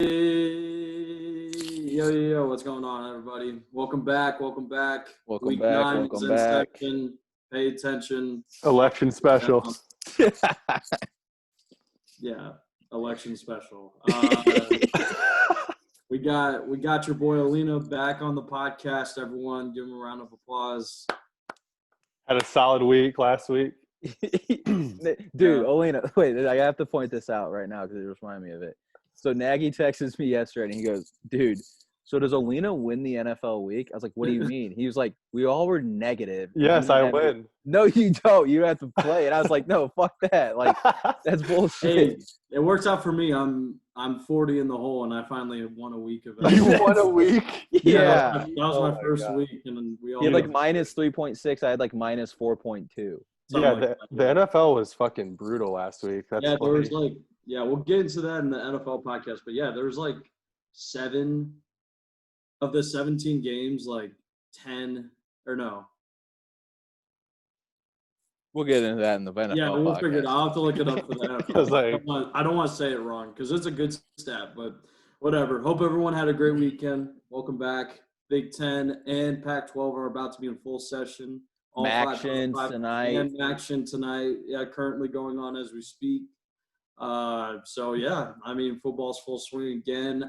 Yo, what's going on, everybody? Welcome back. Welcome Week back. 9 Welcome is in back. section. Pay attention. Election special. Yeah, election special. We got your boy Alina back on the podcast. Everyone, give him a round of applause. Had a solid week last week. Dude, Alina, wait, I have to point this out right now because it reminded me of it. So Nagy texts me yesterday and he goes, dude, so does Alina win the NFL week? I was like, what do you mean? He was like, we all were negative. Yes, I win. No, you don't. You have to play. And I was like, no, fuck that. Like, that's bullshit. Hey, it works out for me. I'm 40 in the hole, and I finally won a week of it. You won a week? Yeah. That was my first week, and then we all had like minus 3.6. I had like minus 4.2. Yeah, the NFL was fucking brutal last week. That's there funny. was like, we'll get into that in the NFL podcast, but there was like 7 of the 17 games, like 10 or no. We'll get into that in the NFL. Yeah, we'll podcast. figure it out. I'll have to look it up for the NFL. I don't want to say it wrong because it's a good stat, but whatever. Hope everyone had a great weekend. Welcome back. Big Ten and Pac-12 are about to be in full session. Action tonight. Yeah, currently going on as we speak. Football's full swing again.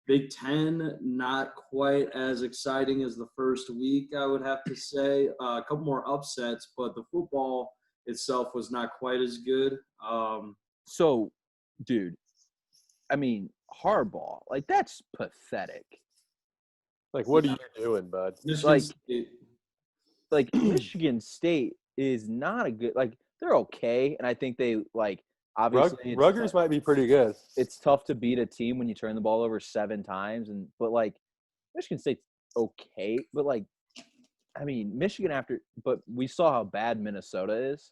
Big Ten, not quite as exciting as the first week, I would have to say. A couple more upsets, but the football itself was not quite as good. So, dude, I mean, Harbaugh, like, that's pathetic. Like, what are you doing, bud? Michigan State is not a good – like, they're okay, and I think they, like – obviously, Rutgers might be pretty good. It's tough to beat a team when you turn the ball over 7 times, but like Michigan State's okay. But like, I mean, but we saw how bad Minnesota is.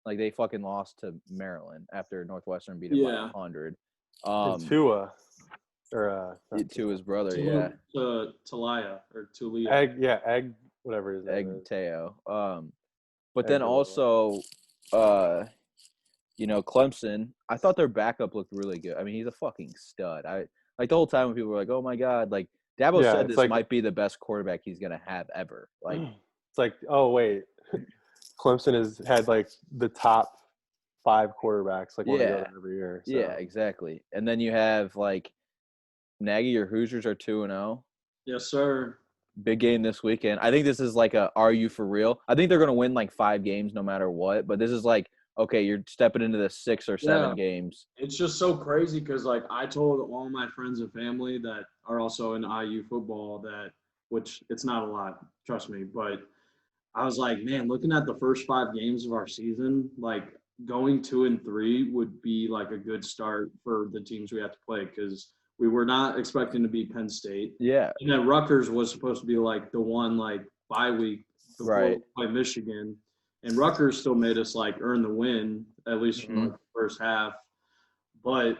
Like they fucking lost to Maryland after Northwestern beat them by 100. Tua's brother, Talia or Tulia. Egg, whatever his name is. Teo. But then also, Clemson, I thought their backup looked really good. I mean, he's a fucking stud. I like the whole time when people were like, "Oh my god!" Like Dabo said, this might be the best quarterback he's gonna have ever. Like, it's like, oh wait, Clemson has had like the top 5 quarterbacks like every year. So. Yeah, exactly. And then you have like Nagy. Your Hoosiers are 2-0. Yes, sir. Big game this weekend. I think this is like are you for real? I think they're gonna win like 5 games no matter what. But this is like. Okay, you're stepping into the 6 or 7 games. It's just so crazy because, like, I told all my friends and family that are also in IU football which it's not a lot, trust me, but I was like, man, looking at the first 5 games of our season, like, going 2-3 would be, like, a good start for the teams we have to play because we were not expecting to beat Penn State. Yeah. And then Rutgers was supposed to be, like, the one, like, bye week before we play Michigan. And Rutgers still made us, like, earn the win, at least for the first half. But,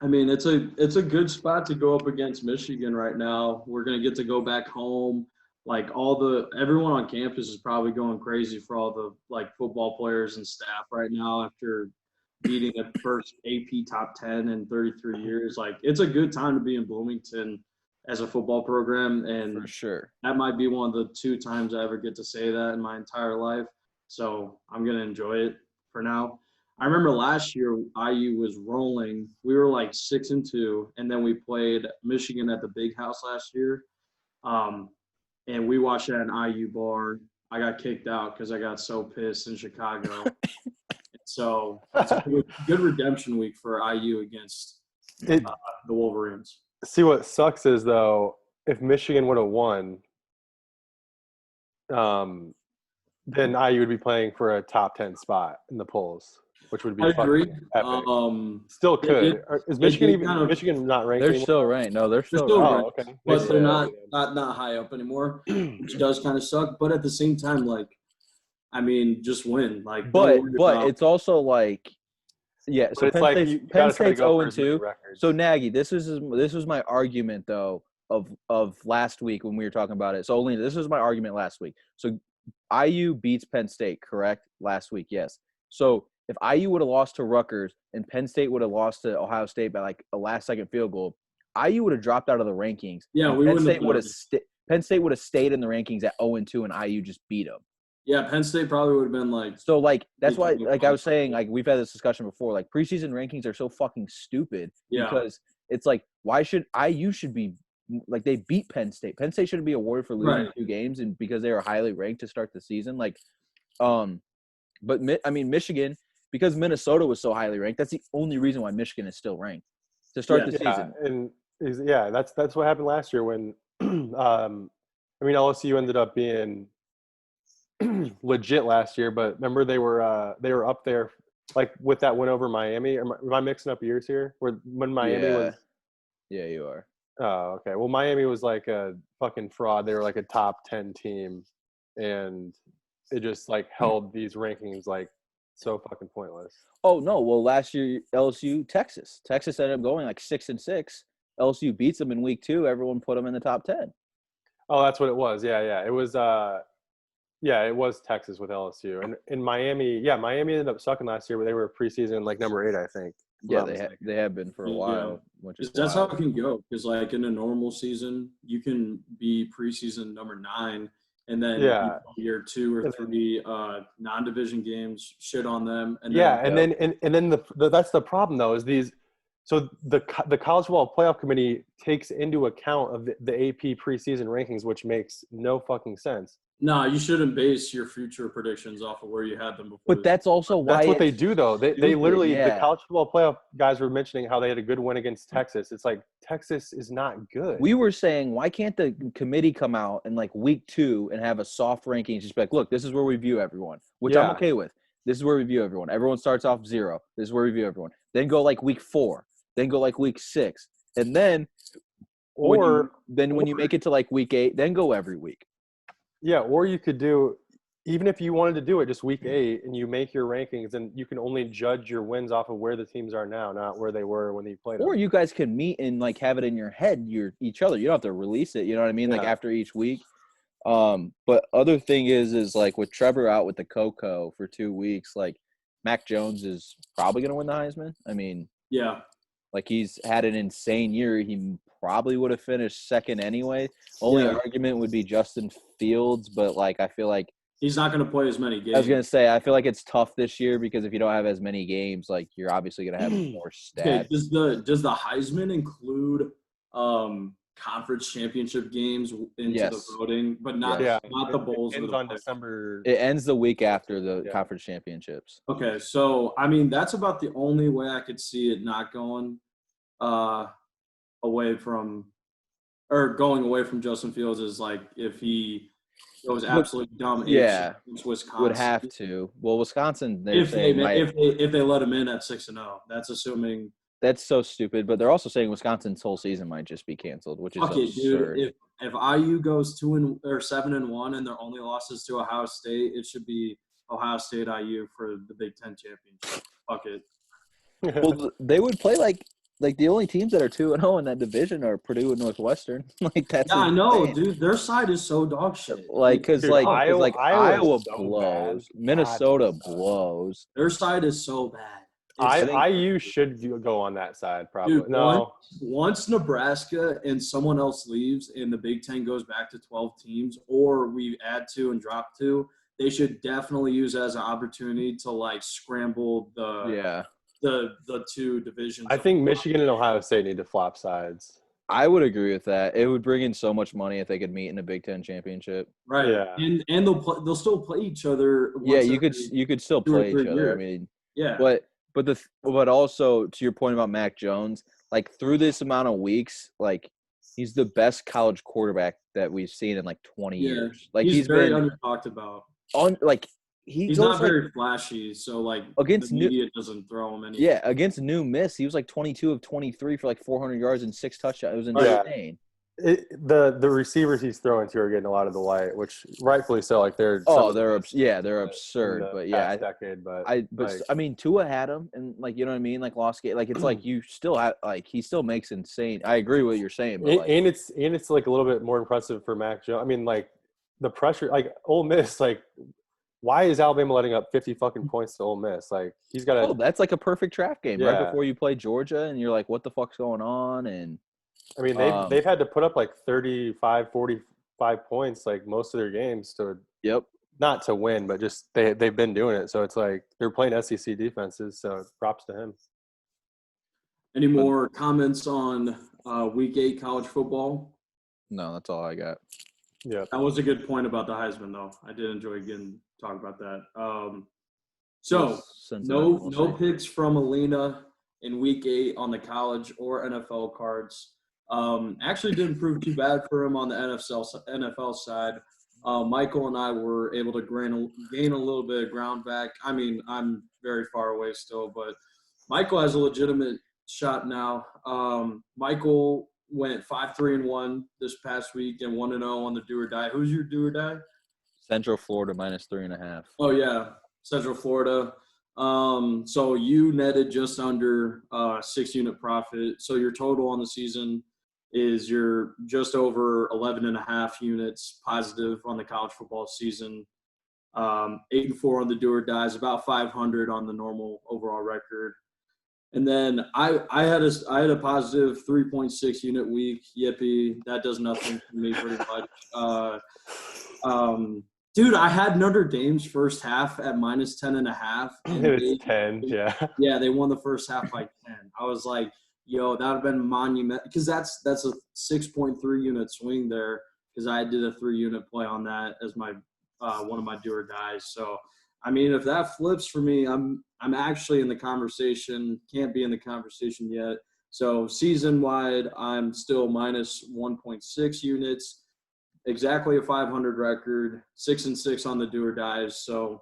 I mean, it's a good spot to go up against Michigan right now. We're going to get to go back home. Like, everyone on campus is probably going crazy for all the, like, football players and staff right now after beating the first AP top 10 in 33 years. Like, it's a good time to be in Bloomington as a football program. And for sure, that might be one of the 2 times I ever get to say that in my entire life. So I'm going to enjoy it for now. I remember last year IU was rolling. We were like 6-2, and then we played Michigan at the Big House last year. And we watched it at an IU bar. I got kicked out because I got so pissed in Chicago. So it's a good redemption week for IU against the Wolverines. See, what sucks is, though, if Michigan would have won then IU would be playing for a top 10 spot in the polls, which would be epic. Still could. Is Michigan not ranked? They're anymore? still ranked. No, they're still ranked. Okay. But they're not high up anymore, which does kind of suck. But at the same time, like, I mean, just win. Like, but it's also like, yeah. So Penn State's 0-2. So Nagy, this was my argument though of last week when we were talking about it. So Olina, this was my argument last week. So IU beats Penn State, correct? Last week, yes. So if IU would have lost to Rutgers and Penn State would have lost to Ohio State by like a last-second field goal, IU would have dropped out of the rankings. Yeah, we wouldn't have. Penn State would have stayed in the rankings at 0-2, and IU just beat them. Yeah, Penn State probably would have been like. So like that's why, like I was saying, like we've had this discussion before. Like preseason rankings are so fucking stupid because it's like why should IU should be like they beat Penn State. Penn State shouldn't be awarded for losing 2 games and because they were highly ranked to start the season. Like, but I mean Michigan because Minnesota was so highly ranked. That's the only reason why Michigan is still ranked to start the season. And that's what happened last year when I mean LSU ended up being legit last year, but remember they were up there like with that win over Miami. Am I mixing up years here? When Miami was. Yeah, you are. Oh, okay. Well, Miami was like a fucking fraud. They were like a top 10 team, and it just like held these rankings like so fucking pointless. Oh no! Well, last year LSU, Texas ended up going like 6-6. LSU beats them in week 2. Everyone put them in the top 10. Oh, that's what it was. Yeah. It was. It was Texas with LSU, and in Miami. Yeah, Miami ended up sucking last year, but they were preseason like number 8, I think. Yeah, they have been for a while. That's how it can go. Because like in a normal season, you can be preseason number 9, and then year 2 or 3 non-division games, shit on them, and then that's the problem though is these. So the college football playoff committee takes into account of the AP preseason rankings, which makes no fucking sense. No, you shouldn't base your future predictions off of where you had them before. But that's also why that's what they do, though. They literally the college football playoff guys were mentioning how they had a good win against Texas. It's like Texas is not good. We were saying, why can't the committee come out in like week 2 and have a soft ranking? Just be like, look, this is where we view everyone, which I'm okay with. This is where we view everyone. Everyone starts off 0. This is where we view everyone. Then go like week 4. Then go like week 6, and then when you make it to like week 8, then go every week. Yeah, or you could do, even if you wanted to do it just week 8 and you make your rankings, and you can only judge your wins off of where the teams are now, not where they were when you played them. Or you guys can meet and like have it in your head, each other. You don't have to release it. You know what I mean? Like after each week. But other thing is like with Trevor out with the Coco for 2 weeks, like Mac Jones is probably going to win the Heisman. I mean, like he's had an insane year. He probably would have finished second anyway. Only argument would be Justin Fields, but like I feel like he's not going to play as many games. I was going to say I feel like it's tough this year because if you don't have as many games, like you're obviously going to have more stats. Okay, does the Heisman include conference championship games into the voting, but not the bowls? It ends on December. It ends the week after the conference championships. Okay, so I mean that's about the only way I could see it not going away from Justin Fields is like if he goes absolutely dumb. Wisconsin would have to. Well, Wisconsin, if they let him in at 6-0, that's assuming. That's so stupid, but they're also saying Wisconsin's whole season might just be canceled, which is absurd. Dude, if IU goes 7-1 and their only losses to Ohio State, it should be Ohio State IU for the Big Ten championship. Fuck it. Well, they would play like the only teams that are 2-0 in that division are Purdue and Northwestern. Like that's I know, dude. Their side is so dog shit. Like because Iowa so blows, Minnesota blows. Their side is so bad. IU should go on that side probably. Dude, once Nebraska and someone else leaves and the Big Ten goes back to 12 teams, or we add 2 and drop 2, they should definitely use it as an opportunity to like scramble the 2 divisions. I think Michigan and Ohio State need to flop sides. I would agree with that. It would bring in so much money if they could meet in a Big Ten championship. Right. Yeah. And they'll still play each other. You could still play each other. I mean, but also to your point about Mac Jones, like through this amount of weeks, like he's the best college quarterback that we've seen in like 20 years. Like he's very under talked about. He's not very flashy, so like against the media doesn't throw him any. Yeah, against New Miss, he was like 22 of 23 for like 400 yards and 6 touchdowns. It was insane. The receivers he's throwing to are getting a lot of the light, which rightfully so. Like they're absurd. But I mean, Tua had him, and like you know what I mean, like lost game. Like it's like you still have like he still makes insane. I agree with what you're saying, but and it's like a little bit more impressive for Mac Jones. I mean, like the pressure, like Ole Miss, like why is Alabama letting up 50 fucking points to Ole Miss? Like, he's got Oh, that's like a perfect draft game right Yeah. before you play Georgia, and you're like, what the fuck's going on? And I mean, they've had to put up like 35, 45 points like most of their games to yep. not to win, but just they've been doing it. So it's like they're playing SEC defenses. So props to him. Any more comments on Week 8 college football? No, that's all I got. Yeah, that was a good point about the Heisman, though. I did enjoy getting talk about that. So no picks from Alina in Week 8 on the college or NFL cards. Actually didn't prove too bad for him on the NFL side. Michael and I were able to gain a little bit of ground back. I mean, I'm very far away still, but Michael has a legitimate shot now. Michael went 5-3-1 this past week and 1-0 on the do or die. Who's your do or die? Central Florida -3.5. Oh yeah, Central Florida. So you netted just under 6-unit profit. So your total on the season is you're just over 11.5 units positive on the college football season. 8-4 on the do or dies, about 500 on the normal overall record. And then I had a positive 3.6 unit week. Yippee! That does nothing for me pretty much. Dude, I had Notre Dame's first half at -10.5. It's 10, yeah. Yeah, they won the first half by 10. I was like, yo, that would have been monumental because that's a 6.3 unit swing there because I did a 3-unit play on that as my one of my do or dies. So, I mean, if that flips for me, I'm actually in the conversation. Can't be in the conversation yet. So season wide, I'm still -1.6 units. Exactly a 500 record, 6-6 on the do or dies. So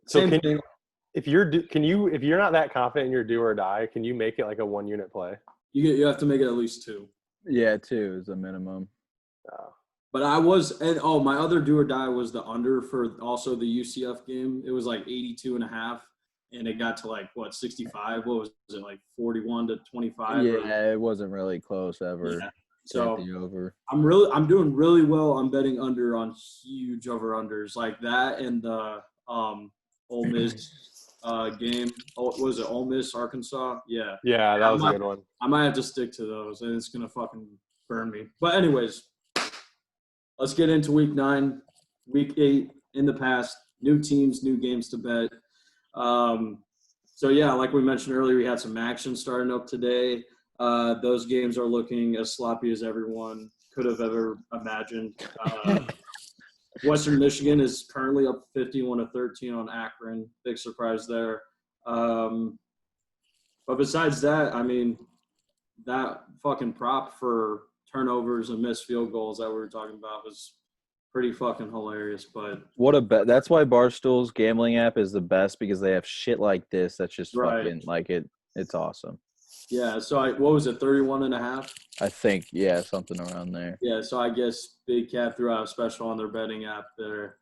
if you're not that confident in your do or die, can you make it like a 1-unit play? You have to make it at least 2. Yeah, 2 is the minimum. But my other do or die was the under for also the UCF game. It was like 82.5, and it got to like 65. What was it, like 41-25? Yeah, it wasn't really close ever. Yeah. So over. I'm doing really well. I'm betting under on huge over-unders like that and the Ole Miss game. Was it Ole Miss Arkansas? Yeah. Yeah, that was a good one. I might have to stick to those, and it's gonna fucking burn me. But anyways, let's get into Week 9, Week 8 in the past. New teams, new games to bet. So yeah, like we mentioned earlier, we had some action starting up today. Those games are looking as sloppy as everyone could have ever imagined. Western Michigan is currently up 51-13 on Akron. Big surprise there. But besides that, I mean, that fucking prop for turnovers and missed field goals that we were talking about was pretty fucking hilarious. But what a bet! That's why Barstool's gambling app is the best because they have shit like this. That's just fucking like it. It's awesome. Yeah, so what was it, 31.5? I think, yeah, something around there. Yeah, so I guess Big Cat threw out a special on their betting app there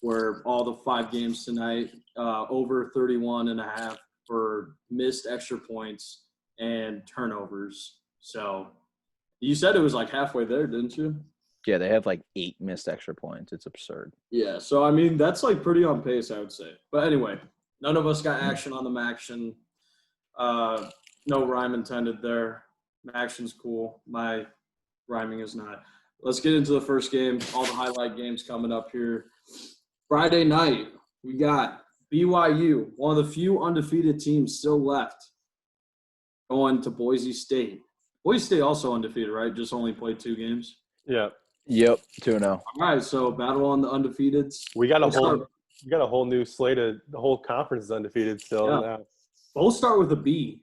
where all the 5 games tonight, over 31.5 for missed extra points and turnovers. So you said it was like halfway there, didn't you? Yeah, they have like 8 missed extra points. It's absurd. Yeah, so I mean, that's like pretty on pace, I would say. But anyway, none of us got action on the Maction. No rhyme intended there. Action's cool. My rhyming is not. Let's get into the first game. All the highlight games coming up here. Friday night, we got BYU, one of the few undefeated teams still left, going to Boise State. Boise State also undefeated, right? Just only played 2 games? Yeah. Yep, 2-0. All right, so battle on the undefeateds. We got a whole new slate of the whole conference is undefeated still. Yeah. Both start with a B.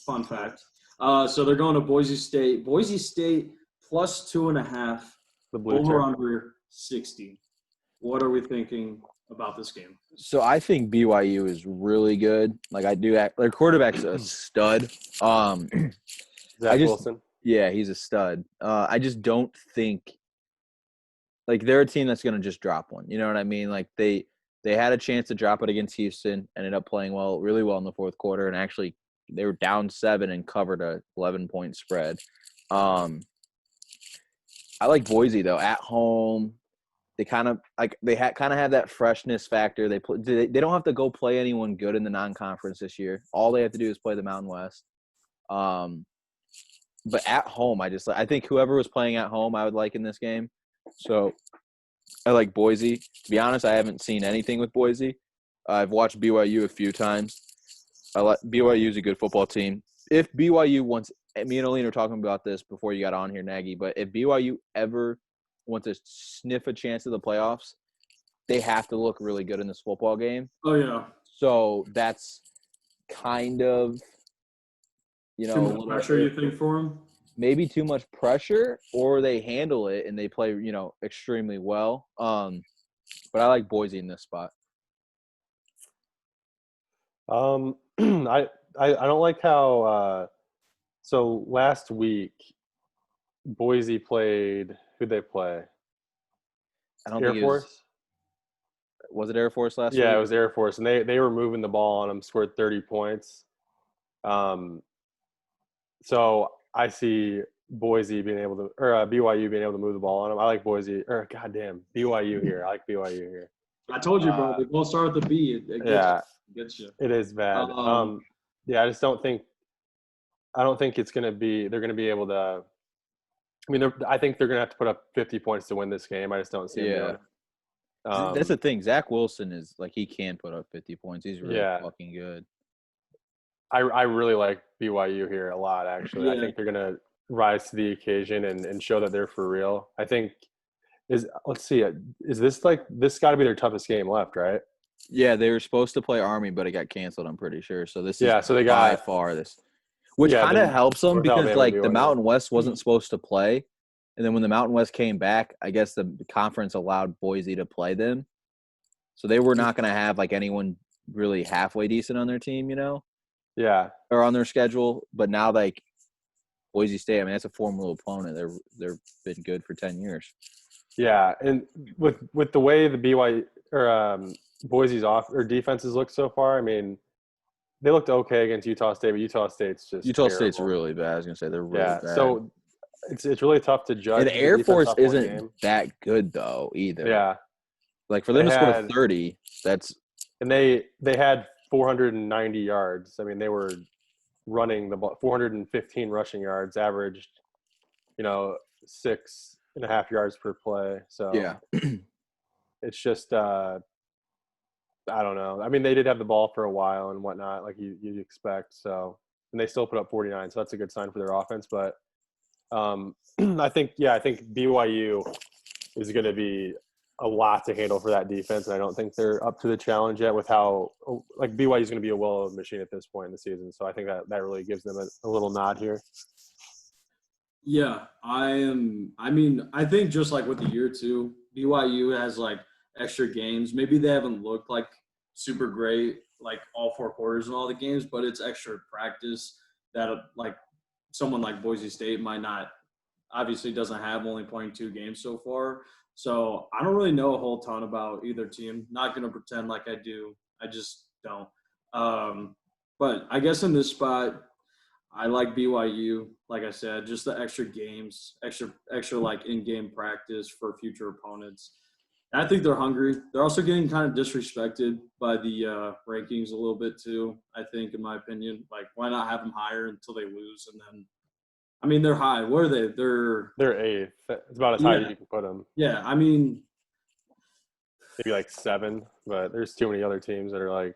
Fun fact. So they're going to Boise State. Boise State plus 2.5. The blue over under 60. What are we thinking about this game? So I think BYU is really good. Like their quarterback's a stud. Zach Wilson. Yeah, he's a stud. I just don't think like they're a team that's going to just drop one. You know what I mean? Like they had a chance to drop it against Houston, ended up playing really well in the fourth quarter, and actually they were down 7 and covered a 11-point spread. I like Boise though at home. they kind of have that freshness factor. They don't have to go play anyone good in the non-conference this year. All they have to do is play the Mountain West. But at home, I think whoever was playing at home, I would like in this game. So I like Boise. To be honest, I haven't seen anything with Boise. I've watched BYU a few times. BYU is a good football team. If BYU wants – me and Aline were talking about this before you got on here, Nagy, but if BYU ever wants to sniff a chance of the playoffs, they have to look really good in this football game. Oh, yeah. So that's kind of – too much pressure, you think, for them? Maybe too much pressure, or they handle it and they play, extremely well. But I like Boise in this spot. I don't like how so last week Boise played who'd they play? Air Force? Was it Air Force last week? Yeah, it was Air Force, and they were moving the ball on them, scored 30 points. So I see Boise being able to, or BYU being able to move the ball on them. I like Boise, or goddamn BYU here. I like BYU here. I told you, bro. They both start with the B. It gets you. It is bad. I just don't think. I don't think it's gonna be. They're gonna be able to. I mean, I think they're gonna have to put up 50 points to win this game. I just don't see them doing it. That's the thing. Zach Wilson is he can put up 50 points. He's really fucking good. I really like BYU here a lot, actually. Yeah. I think they're going to rise to the occasion and show that they're for real. I think let's see, is this this got to be their toughest game left, right? Yeah, they were supposed to play Army, but it got canceled, I'm pretty sure. So this is so they got by far this, which kind of helps them because the Mountain West wasn't supposed to play. And then when the Mountain West came back, I guess the conference allowed Boise to play them. So they were not going to have anyone really halfway decent on their team, Yeah. Or on their schedule. But now Boise State, I mean, that's a formidable opponent. They've been good for 10 years. Yeah, and with the way the BYU or Boise's defenses look so far, I mean, they looked okay against Utah State, but Utah State's terrible. State's really bad. I was gonna say they're really bad. So it's really tough to judge. And Air Force isn't that good though either. Yeah, for them to score 30, that's and they had 490 yards. I mean, they were running the ball, 415 rushing yards, averaged, 6.5 yards per play. So yeah, it's just I don't know. I mean, they did have the ball for a while and whatnot, like you'd expect. So, and they still put up 49. So that's a good sign for their offense. But I think BYU is going to be a lot to handle for that defense. And I don't think they're up to the challenge yet with how BYU is going to be a well-oiled machine at this point in the season. So I think that really gives them a little nod here. Yeah, I think just with the year two, BYU has extra games. Maybe they haven't looked super great all four quarters in all the games, but it's extra practice that someone like Boise State might not, obviously doesn't have, only playing 2 games so far. So I don't really know a whole ton about either team. Not going to pretend like I do. I just don't. But I guess in this spot, I like BYU. Like I said, just the extra games, extra in-game practice for future opponents. And I think they're hungry. They're also getting kind of disrespected by the rankings a little bit too, I think, in my opinion. Why not have them higher until they lose? And then, I mean, they're high. What are they? They're 8th. It's about as high as you can put them. Yeah, I mean. Maybe 7, but there's too many other teams that are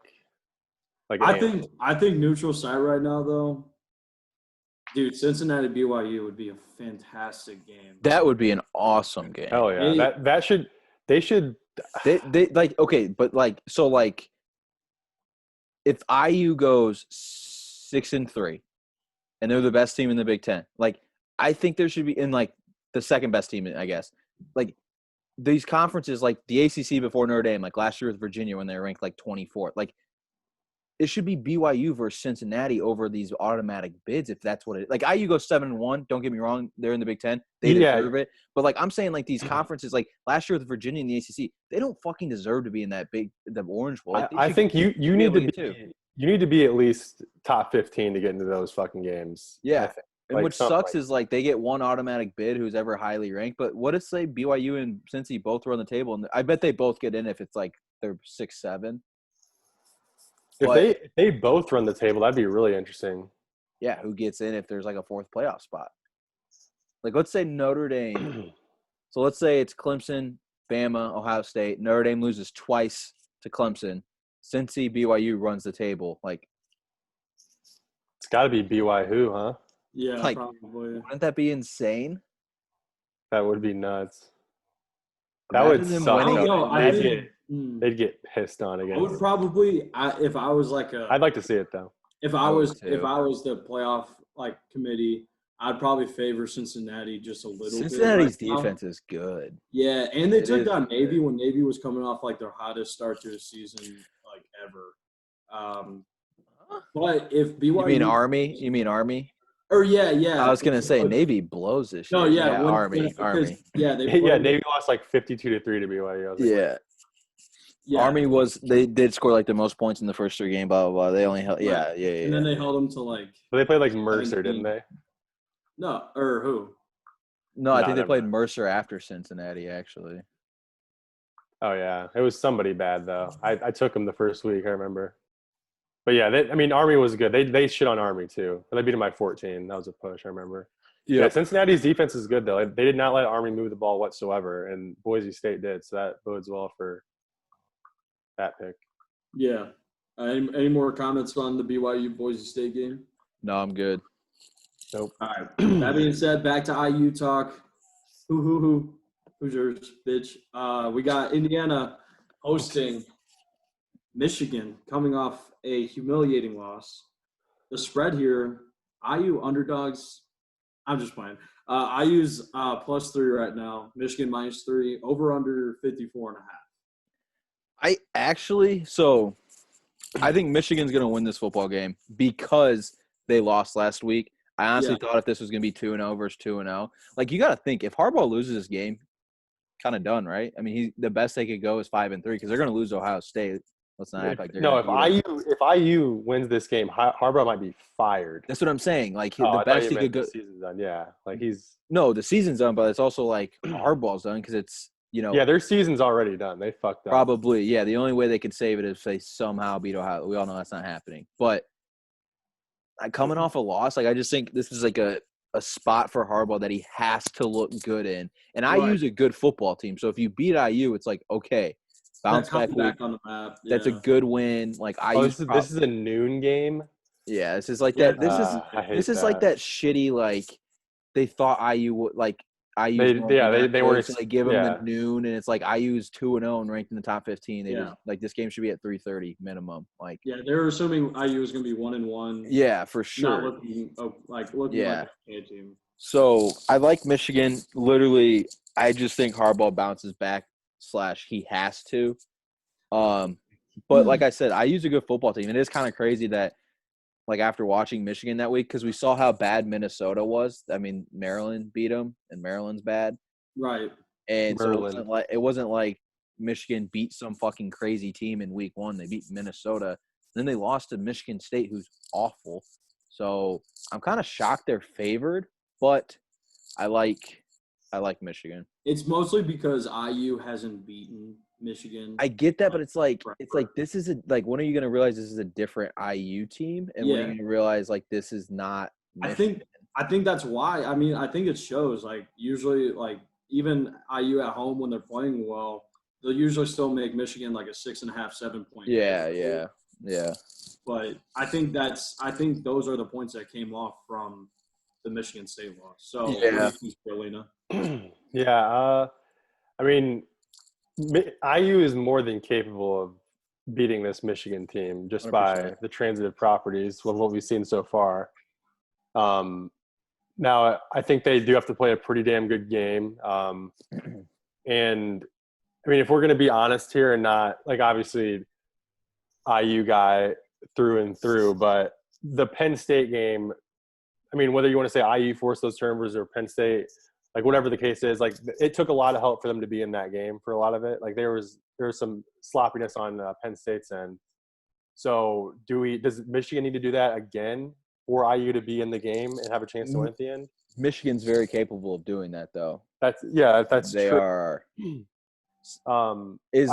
I think neutral site right now, though. Dude, Cincinnati BYU would be a fantastic game. That would be an awesome game. Hell yeah. They should okay, but if IU goes 6-3 and they're the best team in the Big Ten, I think there should be in the second best team, I guess. These conferences, the ACC before Notre Dame, last year with Virginia when they were ranked 24th, it should be BYU versus Cincinnati over these automatic bids if that's what it is. IU goes 7-1. Don't get me wrong; they're in the Big Ten. They deserve it. But I'm saying, these conferences, last year with Virginia and the ACC, they don't fucking deserve to be in the Orange Bowl. I think you need to be at least top 15 to get into those fucking games. Yeah, And Like which something sucks like is like they get one automatic bid who's ever highly ranked. But what if say BYU and Cincy both were on the table, and I bet they both get in if it's like they're 6-7. if they both run the table, that'd be really interesting. Yeah, who gets in if there's like a fourth playoff spot? Like let's say Notre Dame. So let's say it's Clemson, Bama, Ohio State. Notre Dame loses twice to Clemson. Cincy, BYU runs the table. Like It's got to be BYU, huh? Yeah, Like, probably. wouldn't that be insane? That would be nuts. That Imagine would them suck. winning. No, I They'd think they'd get pissed on I again. would probably if I was like I'd like to see it though. if I I would was too. the playoff like committee, I'd probably favor Cincinnati just a little Cincinnati's bit. Right now. defense is good. Yeah, and they It took is down good. Navy when Navy was coming off like their hottest start to a season like ever. But if BYU, You mean Army? You mean Army? or yeah. I was gonna say But- Navy blows this year. No, yeah, Army. Yeah, they Yeah, played, Navy lost like 52-3 to BYU. I was like, Yeah. yeah. Army they did score like the most points in the first 3 games. Blah blah blah. They only held. Yeah. And then they held them to like but they played like Mercer, 17. didn't they? no, or who? No, I No, think they never played mind. Mercer after Cincinnati. Actually, Oh yeah, it was somebody bad though. I took them the first week. I remember. But yeah, Army was good. They shit on Army too. They beat them by 14. That was a push. I remember. Yeah, Cincinnati's defense is good though. They did not let Army move the ball whatsoever, and Boise State did. So that bodes well for that pick. Yeah. Any more comments on the BYU Boise State game? no, I'm good. Nope. All right. That being said, back to IU talk. Who's yours, bitch? We got Indiana hosting Michigan, coming off a humiliating loss. The spread here, IU underdogs. I'm just playing. IU's +3 right now. Michigan -3. Over under 54.5. I think Michigan's gonna win this football game because they lost last week. I honestly thought if this was gonna be 2-0 versus 2-0, like you got to think if Harbaugh loses this game, kind of done, right? I mean, the best they could go is 5-3 because they're gonna lose to Ohio State. Let's not act like they're No, gonna beat them. if IU wins this game, Harbaugh might be fired. That's what I'm saying. Like Oh, the I thought best you he meant could go. the season's done. Yeah, like he's No, the season's done, but it's also like Harbaugh's done because it's yeah, their season's already done. They fucked up. probably the only way they could save it is if they somehow beat Ohio. We all know that's not happening. But coming off a loss, like I just think this is like a spot for Harbaugh that he has to look good in. And IU's a good football team, so if you beat IU, it's like okay, bounce back on the map. That's a good win. Like Oh, this is a noon game. Yeah, this is like Yeah, that. This Is like that shitty like they thought IU would like IU. They were like give them the noon, and it's like IU's 2-0 and ranked in the top 15. They just like this game should be at 3:30 minimum. Like they're assuming IU is going to be 1-1. Yeah, for sure. Not looking like a team. So I like Michigan. Literally, I just think Harbaugh bounces back / he has to. But like I said, IU's a good football team. It is kind of crazy that. Like after watching Michigan that week, because we saw how bad Minnesota was. I mean, Maryland beat them, and Maryland's bad. Right. And Maryland. so it wasn't like Michigan beat some fucking crazy team in week 1. They beat Minnesota. Then they lost to Michigan State, who's awful. So I'm kind of shocked they're favored, but I like Michigan. It's mostly because IU hasn't beaten Michigan. I get that, but it's like this is when are you going to realize this is a different IU team, and when are you going to realize like this is not Michigan? I think that's why. I mean, I think it shows. Like usually, like even IU at home when they're playing well, they'll usually still make Michigan like a 6.5, 7 point. Yeah. But I think those are the points that came off from the Michigan State loss. So Carolina. Yeah, I mean, IU is more than capable of beating this Michigan team just 100%. by the transitive properties of what we've seen so far. Now, I think they do have to play a pretty damn good game. And, I mean, if we're going to be honest here and not – like, obviously, IU guy through and through, but the Penn State game – I mean, whether you want to say IU forced those turnovers or Penn State, like whatever the case is, like it took a lot of help for them to be in that game for a lot of it. Like there was some sloppiness on Penn State's end. So does Michigan need to do that again? for IU to be in the game and have a chance to win at the end. Michigan's very capable of doing that, though. That's They true. are. Is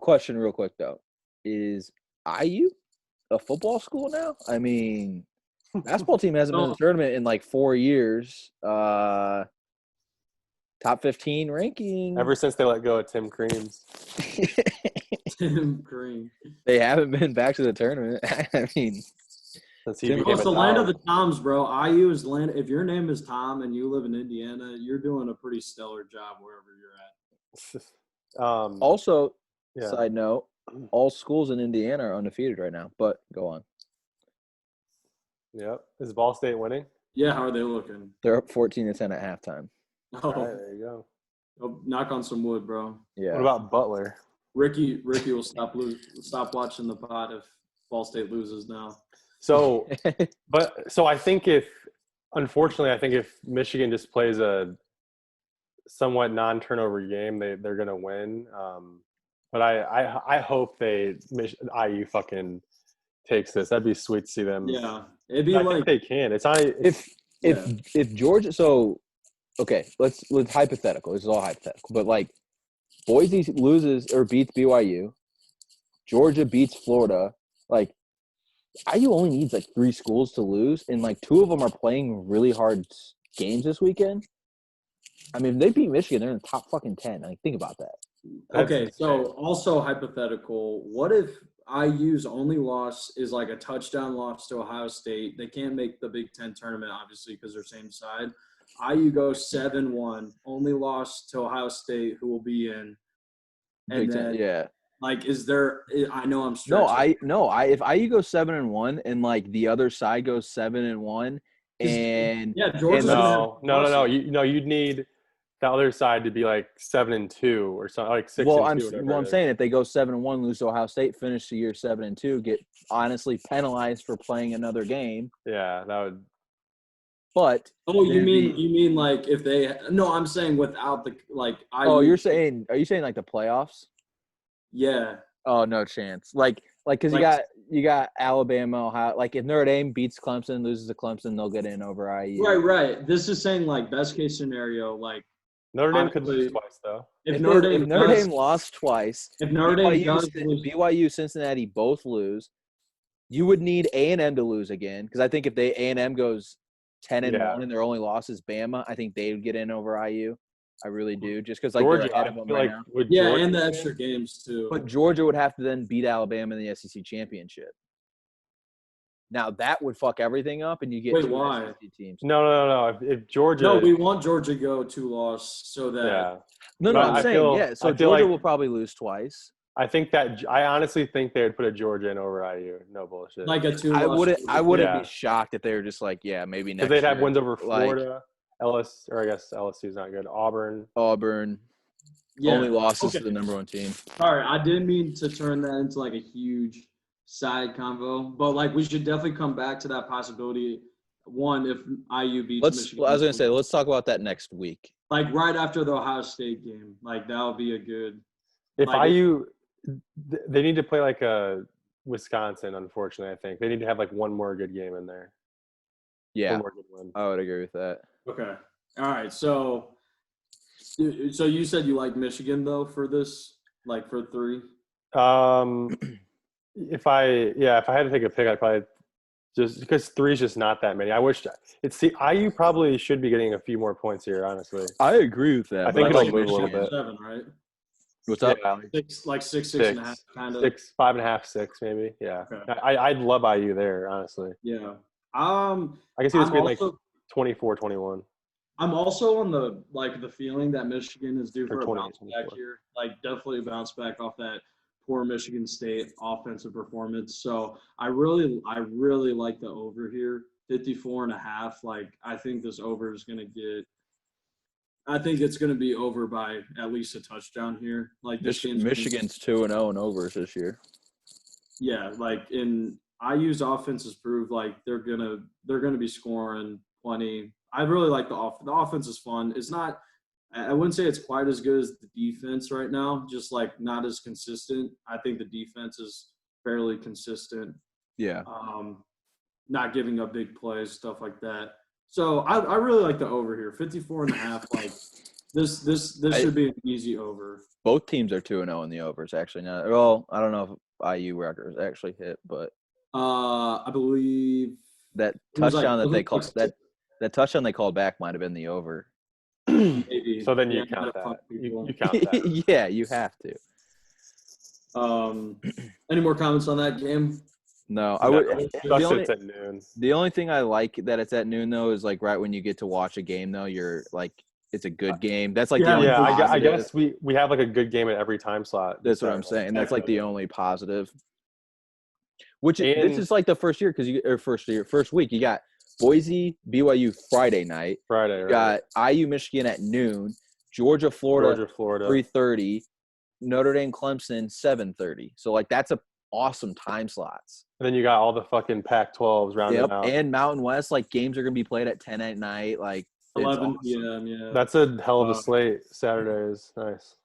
Question real quick though? Is IU a football school now? I mean, basketball team hasn't been in the tournament in like 4 years. Top 15 ranking. Ever since they let go of Tim Creams. Tim Green. They haven't been back to the tournament. I mean, it's the land of the Toms, bro. IU is land. If your name is Tom and you live in Indiana, you're doing a pretty stellar job wherever you're at. Also, side note, all schools in Indiana are undefeated right now. But go on. Yep. Is Ball State winning? Yeah. How are they looking? They're up 14-10 at halftime. Oh, right, there you go. Oh, knock on some wood, bro. Yeah. What about Butler? Ricky will stop watching the pod if Ball State loses now. So, I think unfortunately, if Michigan just plays a somewhat non-turnover game, they're gonna win. But I hope IU fucking takes this. That'd be sweet to see them. Yeah, it'd be like think they can. If Georgia. So, okay, let's hypothetical. This is all hypothetical, but like Boise loses or beats BYU, Georgia beats Florida, like. IU only needs like 3 schools to lose, and like 2 of them are playing really hard games this weekend. I mean, if they beat Michigan, they're in the top fucking 10. Like, think about that. Okay, so also hypothetical, what if IU's only loss is like a touchdown loss to Ohio State? They can't make the Big Ten tournament, obviously, because they're same side. IU goes 7-1, only loss to Ohio State, who will be in. And Big then, Ten, yeah. Like, is there – I know I'm stretching. If IU goes 7-1 and, like, the other side goes 7-1 and – Yeah, Georgia's no. You'd need the other side to be, like, 7-2 or something, like 6-2. I'm saying if they go 7-1, lose to Ohio State, finish the year 7-2, get honestly penalized for playing another game. Yeah, that would – But – Oh, you mean like if they – no, I'm saying without the – like – Oh, are you saying like the playoffs? Yeah. Oh, no chance. Like, because you got Alabama, Ohio. Like, if Notre Dame beats Clemson, loses to Clemson, they'll get in over IU. Right. This is saying like best case scenario. Like Notre Dame could lose twice though. If Notre Dame lost twice, if Notre Dame does BYU, Cincinnati both lose, you would need A&M to lose again. Because I think if A&M goes 10-1 and their only loss is Bama, I think they would get in over IU. I really do, just because like Georgia, they're ahead of them right now. Yeah, and the extra games too. But Georgia would have to then beat Alabama in the SEC championship. Now that would fuck everything up, and you get two SEC teams. No. If Georgia, no, we want Georgia to go 2-loss so that. Yeah. No, I'm saying So Georgia will probably lose twice. I honestly think they would put a Georgia in over IU. No bullshit. Like a 2-loss. I wouldn't be shocked if they were just like, yeah, maybe next year. Because they'd have wins over Florida. I guess LSU's not good. Auburn. Yeah. Only losses to the number 1 team. Sorry, I didn't mean to turn that into like a huge side convo, but like we should definitely come back to that possibility. One, if IU beats Michigan. I was going to say, let's talk about that next week. Like right after the Ohio State game. Like that would be a good. If IU, they need to play like a Wisconsin, unfortunately, I think. They need to have like one more good game in there. Yeah, one more good win. I would agree with that. Okay. All right. So you said you like Michigan though for this, like for 3. If I had to take a pick, I'd probably just because 3 is just not that many. I wish IU probably should be getting a few more points here. Honestly, I agree with that. I think it'll move a little bit. 7, right? What's up? Yeah. 6.5, kind of. 5.5, 6 maybe. Yeah. Okay. I'd love IU there, honestly. Yeah. I can see this being like 24-21. I'm also on the feeling that Michigan is due for a bounce back 24. here. Like definitely a bounce back off that poor Michigan State offensive performance. So I really like the over here, 54.5. Like I think this over is going to get. I think it's going to be over by at least a touchdown here. Like this Michigan's 2-0 in overs this year. Yeah, like in IU's offense has proved like they're gonna be scoring plenty. I really like the offense is fun. It's not. I wouldn't say it's quite as good as the defense right now. Just like not as consistent. I think the defense is fairly consistent. Yeah. not giving up big plays, stuff like that. So I really like the over here, 54.5. Like this should be an easy over. Both teams are 2-0 in the overs actually. Now, well, I don't know if IU records actually hit, but I believe that touchdown that touchdown they called back might have been the over. Maybe. So then you count that. You count that. Yeah, you have to. Any more comments on that game? No, I would. It's at noon. The only thing I like that it's at noon though is like right when you get to watch a game though, you're like it's a good game. That's like the only positive. I guess we have like a good game at every time slot. That's what I'm saying. That's like the only positive. This is like the first week. You got Boise, BYU Friday night. You got IU Michigan at noon. Georgia, Florida. 3:30. Notre Dame, Clemson, 7:30. So like that's a awesome time slots. And then you got all the fucking Pac-12s rounded out. And Mountain West, like games are gonna be played at 10 at night. Like 11 p.m. Yeah. That's a hell of a slate. Saturday is nice.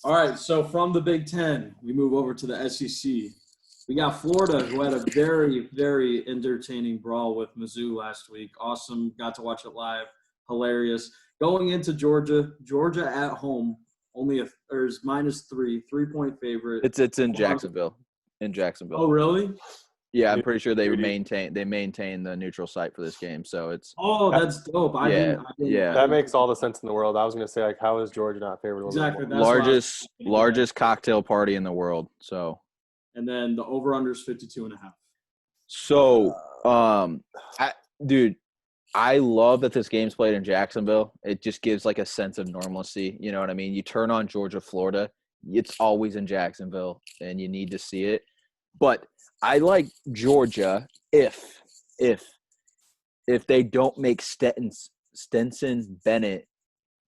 All right, so from the Big Ten, we move over to the SEC. We got Florida, who had a very, very entertaining brawl with Mizzou last week. Awesome. Got to watch it live. Hilarious. Going into Georgia at home, only is -3, 3-point favorite. It's in Jacksonville. Oh, really? Yeah, I'm pretty sure they maintain the neutral site for this game. So it's that's dope. I didn't that makes all the sense in the world. I was gonna say like how is Georgia not favored? Exactly. Largest cocktail party in the world. So and then the over-under is 52.5. So I love that this game's played in Jacksonville. It just gives like a sense of normalcy. You know what I mean? You turn on Georgia, Florida, it's always in Jacksonville, and you need to see it. But I like Georgia if they don't make Stetson Bennett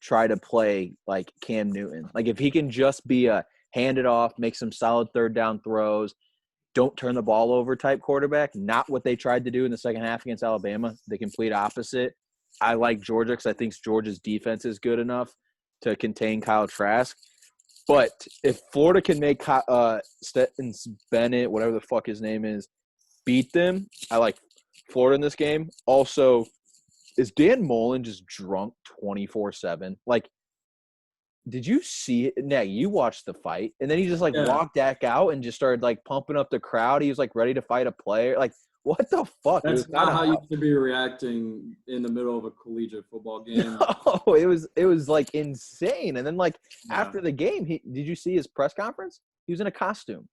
try to play like Cam Newton. Like if he can just be a hand it off, make some solid third down throws, don't turn the ball over type quarterback, not what they tried to do in the second half against Alabama, the complete opposite. I like Georgia because I think Georgia's defense is good enough to contain Kyle Trask. But if Florida can make Stetson Bennett, whatever the fuck his name is, beat them, I like Florida in this game. Also, is Dan Mullen just drunk 24/7? Like, did you see it? Now, you watched the fight, and then he just, walked back out and just started, pumping up the crowd. He was, ready to fight a player. Like, what the fuck? That's not how you should be reacting in the middle of a collegiate football game. No, it was insane. And then, after the game, did you see his press conference? He was in a costume.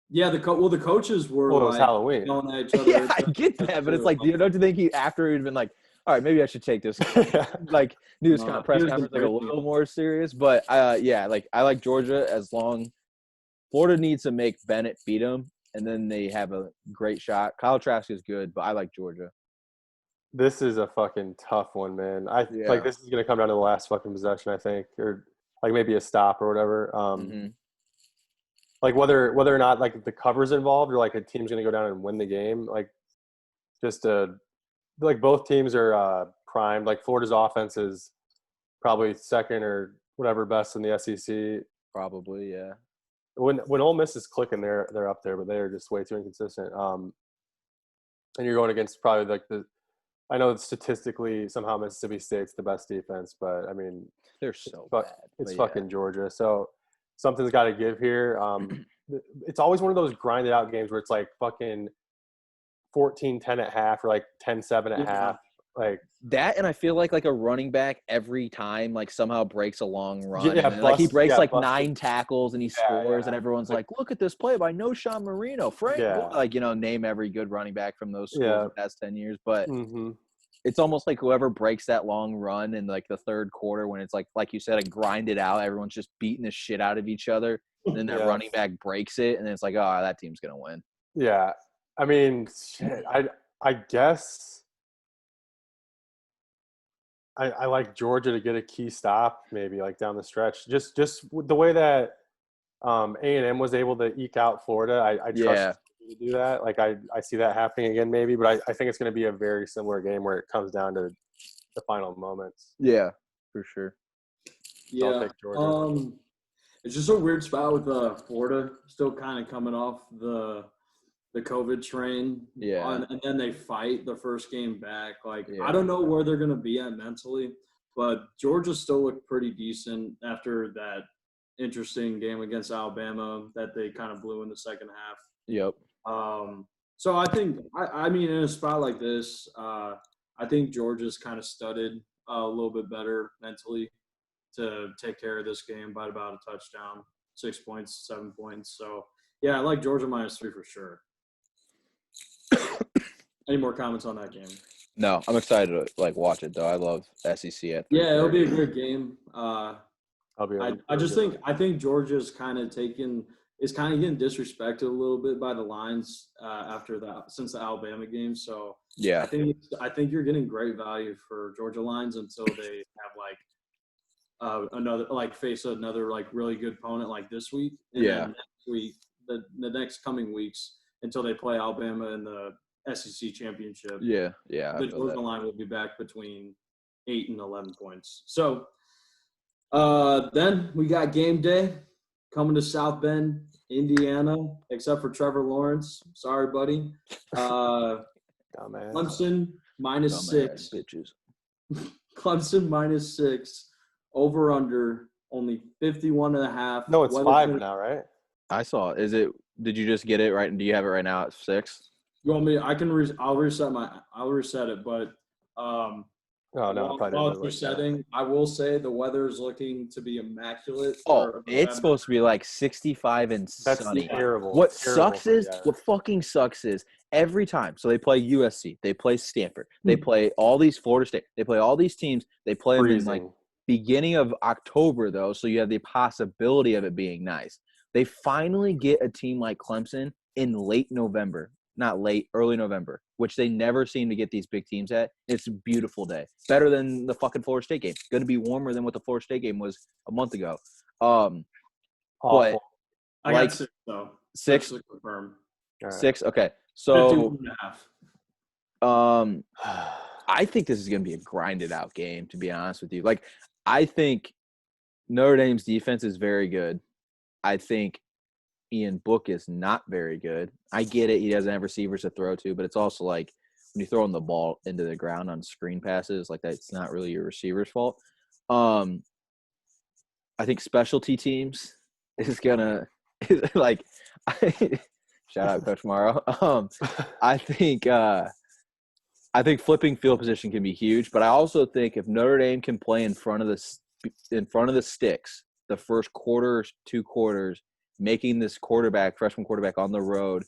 Yeah, the coaches were it was Halloween. Yelling at each other. Yeah, I get that, but it's don't you think after he'd been like, all right, maybe I should take this news press conference a little more serious. But I like Georgia as long Florida needs to make Bennett beat him, and then they have a great shot. Kyle Trask is good, but I like Georgia. This is a fucking tough one, man. This is gonna come down to the last fucking possession, I think, or maybe a stop or whatever. Whether or not the cover's involved or a team's gonna go down and win the game. Both teams are primed. Florida's offense is probably second or whatever best in the SEC. Probably, yeah. When Ole Miss is clicking, they're up there, but they are just way too inconsistent. And you're going against probably I know that statistically somehow Mississippi State's the best defense, but I mean they're so bad. It's fucking Georgia, so something's got to give here. It's always one of those grinded out games where it's fucking 14-10 at half or 10-7 at half. That, and I feel like a running back every time somehow breaks a long run. Yeah, and he breaks 9 tackles and he scores and everyone's look at this play by Sean Marino. Frank, name every good running back from those schools in the past 10 years. But it's almost whoever breaks that long run in the third quarter when it's like you said, grind it out. Everyone's just beating the shit out of each other. And then that running back breaks it and then it's that team's going to win. Yeah. I mean, shit, I guess I like Georgia to get a key stop, maybe down the stretch. Just the way that A&M was able to eke out Florida, I trust to do that. I see that happening again, maybe, but I think it's going to be a very similar game where it comes down to the final moments. Yeah, for sure. Yeah, I'll take Georgia. It's just a weird spot with Florida still kind of coming off the the COVID train. Yeah. And then they fight the first game back. Like, Yeah. I don't know where they're going to be at mentally, but Georgia still looked pretty decent after that interesting game against Alabama that they kind of blew in the second half. Yep. So I think, I mean, in a spot like this, I think Georgia's kind of studded a little bit better mentally to take care of this game by about a touchdown, 6 points, 7 points. So, yeah, I like Georgia -3 for sure. Any more comments on that game? No, I'm excited to like watch it though. I love SEC at 3:30. Yeah, it'll be a good game. I think Georgia's kind of getting disrespected a little bit by the lines since the Alabama game. So yeah, I think you're getting great value for Georgia lines until they have face another like really good opponent like this week. And then next week, the next coming weeks until they play Alabama in the SEC championship. Yeah. The Georgia line will be back between 8 and 11 points. So then we got game day coming to South Bend, Indiana, except for Trevor Lawrence. Sorry, buddy. Clemson -6. Bitches. Clemson -6. Over under only 51.5. No, it's 5 now, right? I saw it. Did you just get it right? Do you have it right now at 6? You want me? I'll reset it, but while it's resetting, I will say the weather is looking to be immaculate. It's supposed to be like 65 and sunny. That's terrible. What fucking sucks is every time. So they play USC, they play Stanford, they play all these Florida State, they play all these teams. They play them in like beginning of October though, so you have the possibility of it being nice. They finally get a team like Clemson in late November. Not late, early November, which they never seem to get these big teams at. It's a beautiful day. Better than the fucking Florida State game. Going to be warmer than what the Florida State game was a month ago. But I got 6 though. 6 to confirm. Right. 6. Okay, so 51.5. I think this is going to be a grinded out game. To be honest with you, like I think Notre Dame's defense is very good. I think Ian Book is not very good. I get it. He doesn't have receivers to throw to, but it's also like when you're throwing the ball into the ground on screen passes, like that's not really your receiver's fault. I think specialty teams is gonna like shout out Coach Morrow. I think flipping field position can be huge, but I also think if Notre Dame can play in front of the sticks, the first quarter, 2 quarters, making this freshman quarterback on the road.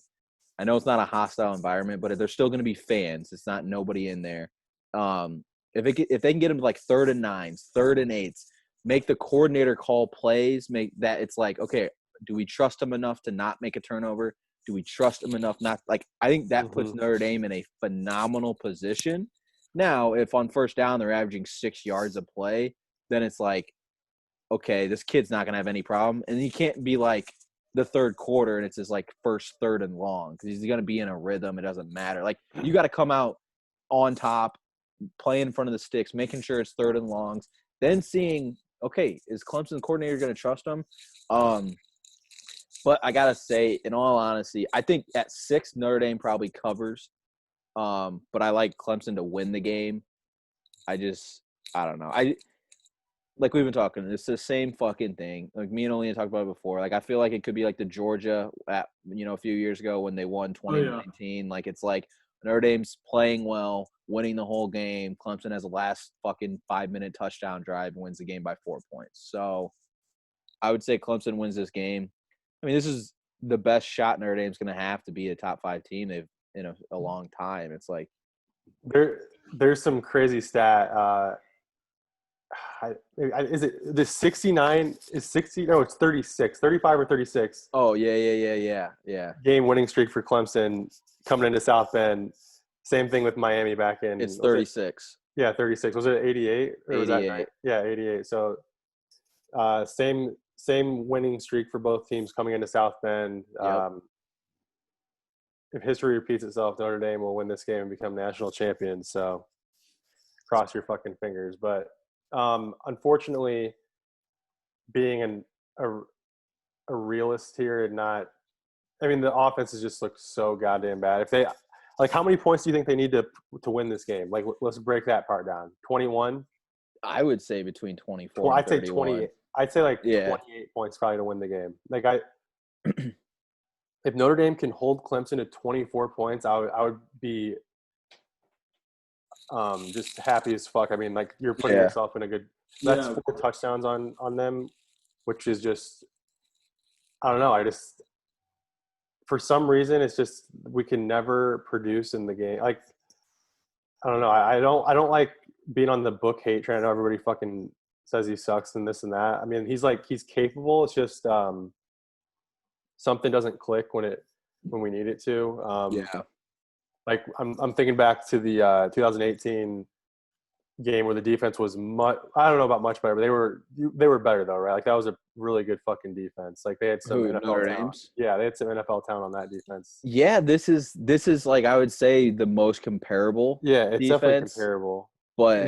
I know it's not a hostile environment, but there's still going to be fans. It's not nobody in there. If they can get them to like 3rd and 9s, 3rd and 8s, make the coordinator call plays, make that it's like, okay, do we trust him enough to not make a turnover? Do we trust him enough not like I think that puts Notre Dame in a phenomenal position. Now, if on first down they're averaging 6 yards a play, then it's like, okay, this kid's not going to have any problem. And you can't be like the 3rd quarter and it's his like first 3rd and long because he's going to be in a rhythm. It doesn't matter. Like you got to come out on top, play in front of the sticks, making sure it's 3rd and longs, then seeing, okay, is Clemson's coordinator going to trust him? But I got to say, in all honesty, I think at 6, Notre Dame probably covers. But I like Clemson to win the game. I don't know. Like we've been talking, it's the same fucking thing. Like me and Olina talked about it before. Like I feel like it could be like the Georgia at a few years ago when they won 2019. Like it's like Notre Dame's playing well, winning the whole game. Clemson has a last fucking 5-minute touchdown drive and wins the game by 4 points. So I would say Clemson wins this game. I mean, this is the best shot Notre Dame's going to have to be a top 5 team they've in a long time. It's like there's some crazy stat. Is it the 69 is 60? No, it's 36, 35 or 36. Oh, yeah. Game winning streak for Clemson coming into South Bend. Same thing with Miami back in. It's 36. 36. Was it 88? Or 88. Was that, yeah, 88. So same winning streak for both teams coming into South Bend. Yep. If history repeats itself, Notre Dame will win this game and become national champions. So cross your fucking fingers. But unfortunately, being a realist here and not I mean, the offenses just look so goddamn bad. If they like, how many points do you think they need to win this game? Like, let's break that part down. 21. I would say between 24 and I'd say 31. 28. I'd say like Yeah. 28 points probably to win the game. Like if Notre Dame can hold Clemson to 24 points, I would be just happy as fuck. I mean, like you're putting yourself in a good. That's 4 touchdowns on them, which is just I don't know. I just for some reason it's just we can never produce in the game. Like I don't know. I don't like being on the book hate train. I know everybody fucking says he sucks and this and that. I mean, he's capable. It's just something doesn't click when we need it to. Like I'm thinking back to the 2018 game where the defense was I don't know about much better, but they were better though, right? Like that was a really good fucking defense. Like they had some NFL talent. Yeah, they had some NFL talent on that defense. Yeah, this is like I would say the most comparable. Yeah, it's defense, definitely comparable. But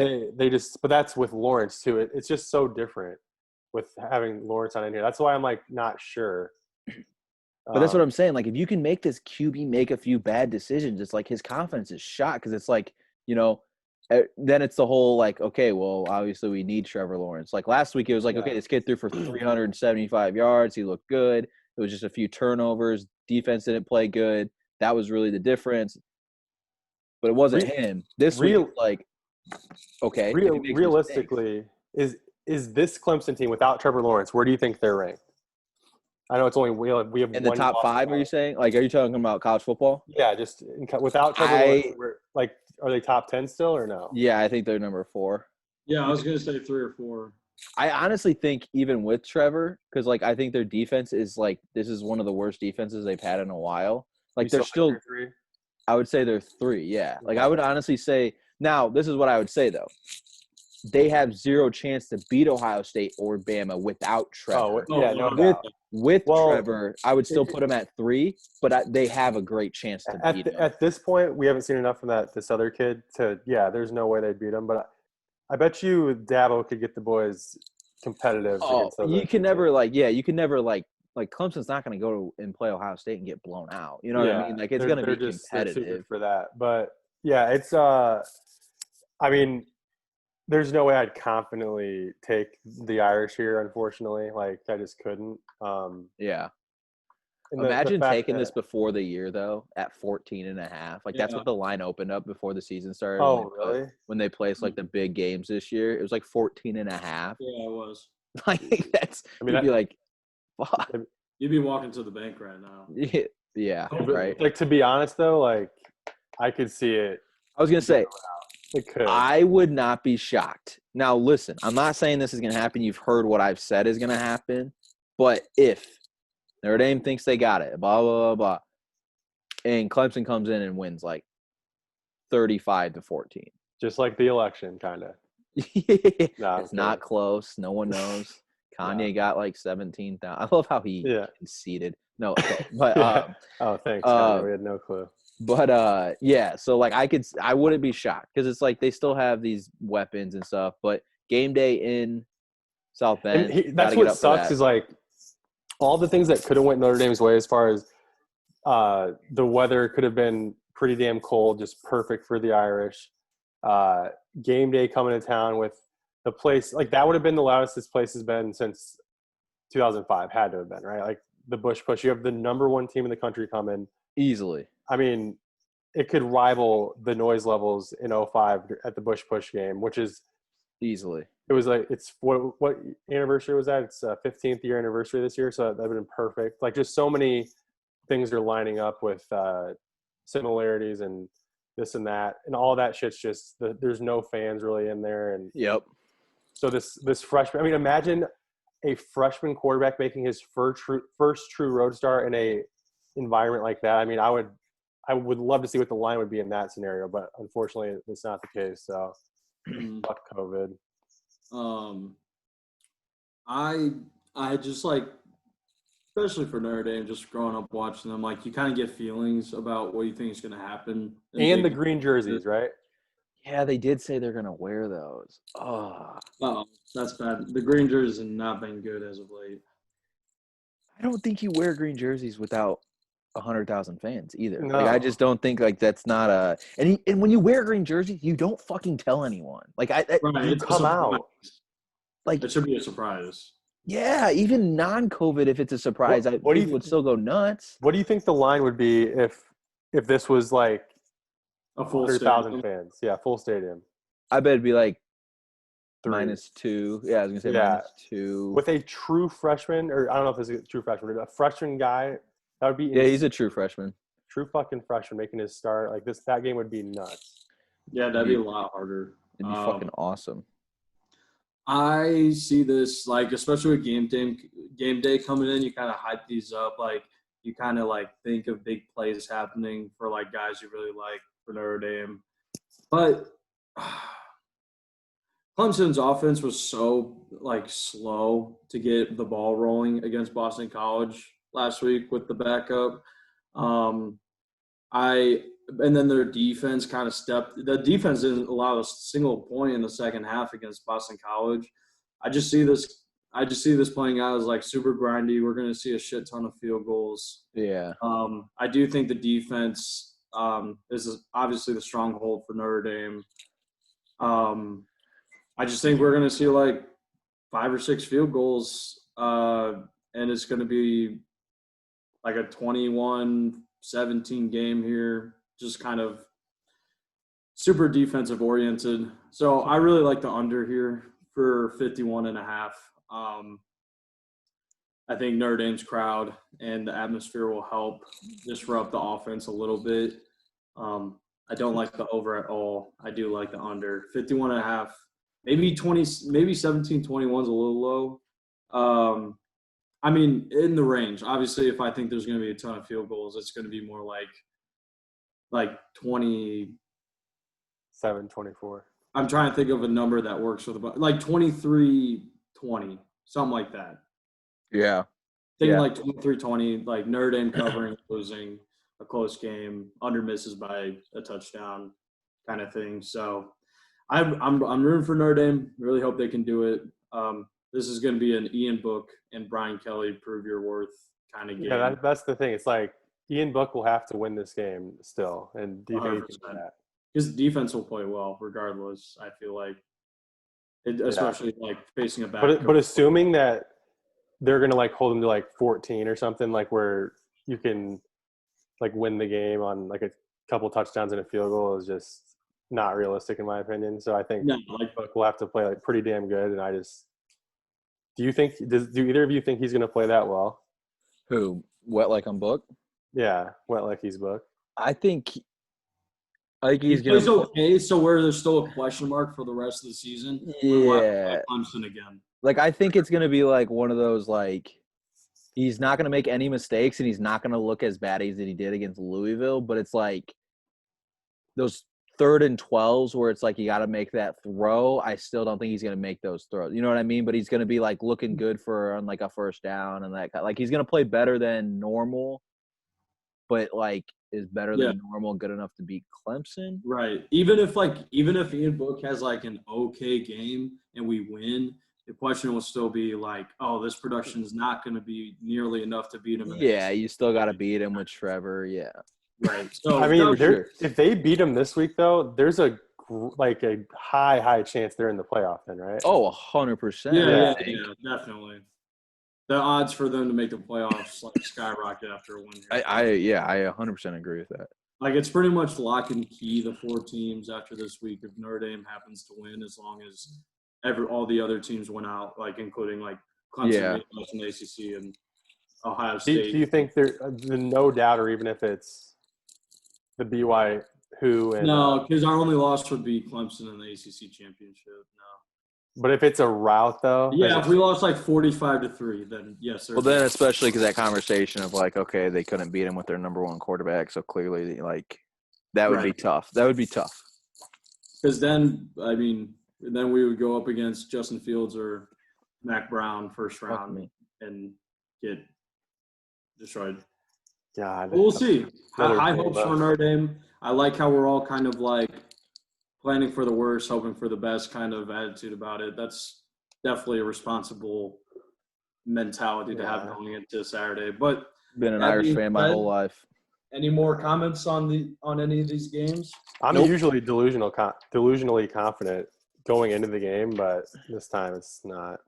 but that's with Lawrence too. It's just so different with having Lawrence on in here. That's why I'm like not sure. But that's what I'm saying. Like if you can make this QB make a few bad decisions, it's like his confidence is shot because it's like, you know, then it's the whole like, okay, well, obviously we need Trevor Lawrence. Like last week it was like, okay, this kid threw for 375 yards. He looked good. It was just a few turnovers. Defense didn't play good. That was really the difference. But it wasn't him. This week, like, okay. Realistically, is this Clemson team without Trevor Lawrence, where do you think they're ranked? I know it's only we have in the top 5. Are you saying? Like, are you talking about college football? Yeah, just without Trevor Lawrence, like, are they top 10 still or no? Yeah, I think they're number 4. Yeah, I was gonna say 3 or 4. I honestly think even with Trevor, because like I think their defense is like this is one of the worst defenses they've had in a while. Like they're still 3? I would say they're 3. Yeah, like I would honestly say now this is what I would say though. They have 0 chance to beat Ohio State or Bama without Trevor. With Trevor, I would still put them at 3, but they have a great chance to beat him. At this point, we haven't seen enough from this other kid to there's no way they'd beat him. But I bet you Dabo could get the boys competitive. You can never Clemson's not going to go and play Ohio State and get blown out. You know what I mean? Like it's going to be competitive for that. But yeah, it's I mean. There's no way I'd confidently take the Irish here, unfortunately. Like, I just couldn't. Imagine taking this before the year, though, at 14.5. Like, that's what the line opened up before the season started. Oh, really? When they placed, like, the big games this year. It was, like, 14.5. Yeah, it was. Like, you'd be like, fuck. You'd be walking to the bank right now. Yeah, right. Like, to be honest, though, like, I could see it. I was going to say – it could. I would not be shocked. Now, listen, I'm not saying this is going to happen. You've heard what I've said is going to happen. But if Notre Dame thinks they got it, blah, blah, blah, blah, and Clemson comes in and wins like 35-14. Just like the election, kind of. It's not close. No one knows. Kanye got like 17,000. I love how he conceded. No, okay. But oh, thanks. Kanye. We had no clue. But so like I wouldn't be shocked because it's like they still have these weapons and stuff. But game day in South Bend, that's what sucks is like all the things that could have went Notre Dame's way as far as the weather could have been pretty damn cold, just perfect for the Irish. Game day coming to town with the place like that would have been the loudest this place has been since 2005. Had to have been right, like the Bush Push. You have the number 1 team in the country coming easily. I mean, it could rival the noise levels in 05 at the Bush Push game, which is easily. It was like it's what anniversary was that? It's 15th year anniversary this year, so that would have been perfect. Like just so many things are lining up with similarities and this and that, and all that shit's just there's no fans really in there, and so this freshman. I mean, imagine a freshman quarterback making his first true road start in a environment like that. I mean, I would love to see what the line would be in that scenario, but unfortunately, it's not the case. So, fuck COVID. I just like, especially for Notre Dame, just growing up watching them, like you kind of get feelings about what you think is going to happen. And the green jerseys, right? Yeah, they did say they're going to wear those. Oh, that's bad. The green jerseys have not been good as of late. I don't think you wear green jerseys without 100,000 fans either. No. Like I just don't think like that's not a and when you wear a green jersey, you don't fucking tell anyone. Like Right, you come out. Like it should be a surprise. yeah, even non-COVID, if it's a surprise, What do you people would still go nuts. What do you think the line would be if this was like A full 100,000 stadium. fans? Yeah, full stadium. I bet it'd be like 3. -2. Yeah, I was gonna say Yeah. -2. With a true freshman, or I don't know if this is a true freshman, but a freshman guy, that would be Yeah, he's a true freshman. true fucking freshman making his start. Like that game would be nuts. Yeah, that'd be a lot harder. It'd be fucking awesome. I see this like, especially with game day coming in, you kind of hype these up. Like you kind of like think of big plays happening for like guys you really like for Notre Dame, but Clemson's offense was so like slow to get the ball rolling against Boston College last week with the backup. And then their defense kind of the defense didn't allow a single point in the second half against Boston College. I just see this playing out as like super grindy. We're going to see a shit ton of field goals. Yeah. I do think the defense is obviously the stronghold for Notre Dame. I just think we're going to see like 5 or 6 field goals, and it's going to be like a 21-17 game here. Just kind of super defensive oriented. So I really like the under here for 51.5. I think Notre Dame's crowd and the atmosphere will help disrupt the offense a little bit. I don't like the over at all. I do like the under. 51.5. Maybe 17-21 is a little low. I mean, in the range. Obviously, if I think there's going to be a ton of field goals, it's going to be more like 27-24. I'm trying to think of a number that works for like 23-20, something like that. Yeah. Thinking like 23-20, like Notre Dame covering, losing a close game, under misses by a touchdown kind of thing. So I'm rooting for Notre Dame. Really hope they can do it. This is going to be an Ian Book and Brian Kelly prove your worth kind of game. Yeah, that's the thing. It's like Ian Book will have to win this game still, and do you think he can do that? His defense will play well regardless. I feel like, especially like facing a back. But assuming that they're gonna like hold him to like 14 or something, like where you can like win the game on like a couple touchdowns and a field goal is just not realistic in my opinion. So I think Book will have to play like pretty damn good. And do either of you think he's gonna play that well? Who? Wet like on Book? Yeah, wet like he's Book. I think he's going to – okay, so where there's still a question mark for the rest of the season? Yeah. Clemson again. Like, I think it's going to be like one of those, like, he's not going to make any mistakes and he's not going to look as bad as he did against Louisville, but it's like those 3rd and 12s where it's like you got to make that throw. I still don't think he's going to make those throws. You know what I mean? But he's going to be, like, looking good for on, like, a first down and that – like, he's going to play better than normal, but, like, is better than normal, good enough to beat Clemson. Right. Even if Ian Book has like an okay game and we win, the question will still be like, oh, this production is not going to be nearly enough to beat him. Yeah, you still got to beat him with Trevor. Yeah. Right. So I mean, if they beat him this week though, there's a high chance they're in the playoff then, right? Oh, 100%. Yeah, definitely. The odds for them to make the playoffs like skyrocket after a win. I 100% agree with that. Like it's pretty much lock and key the 4 teams after this week if Notre Dame happens to win, as long as all the other teams went out, like including like Clemson, and the ACC, and Ohio State. Do you think there's no doubt, or even if it's the BYU and no, because our only loss would be Clemson in the ACC championship. No. But if it's a rout, though? Yeah, if we lost like 45-3, then yes. Well, then especially because that conversation of like, okay, they couldn't beat him with their number 1 quarterback, so clearly, like, that would be tough. That would be tough. Because then, I mean, then we would go up against Justin Fields or Mac Brown first round and get destroyed. God. But we'll see. High hopes for Notre Dame. I like how we're all kind of like planning for the worst, hoping for the best kind of attitude about it. That's definitely a responsible mentality to have going into Saturday. But Been an That Irish being fan my said, whole life. Any more comments on any of these games? I'm Nope. usually delusionally confident going into the game, but this time it's not.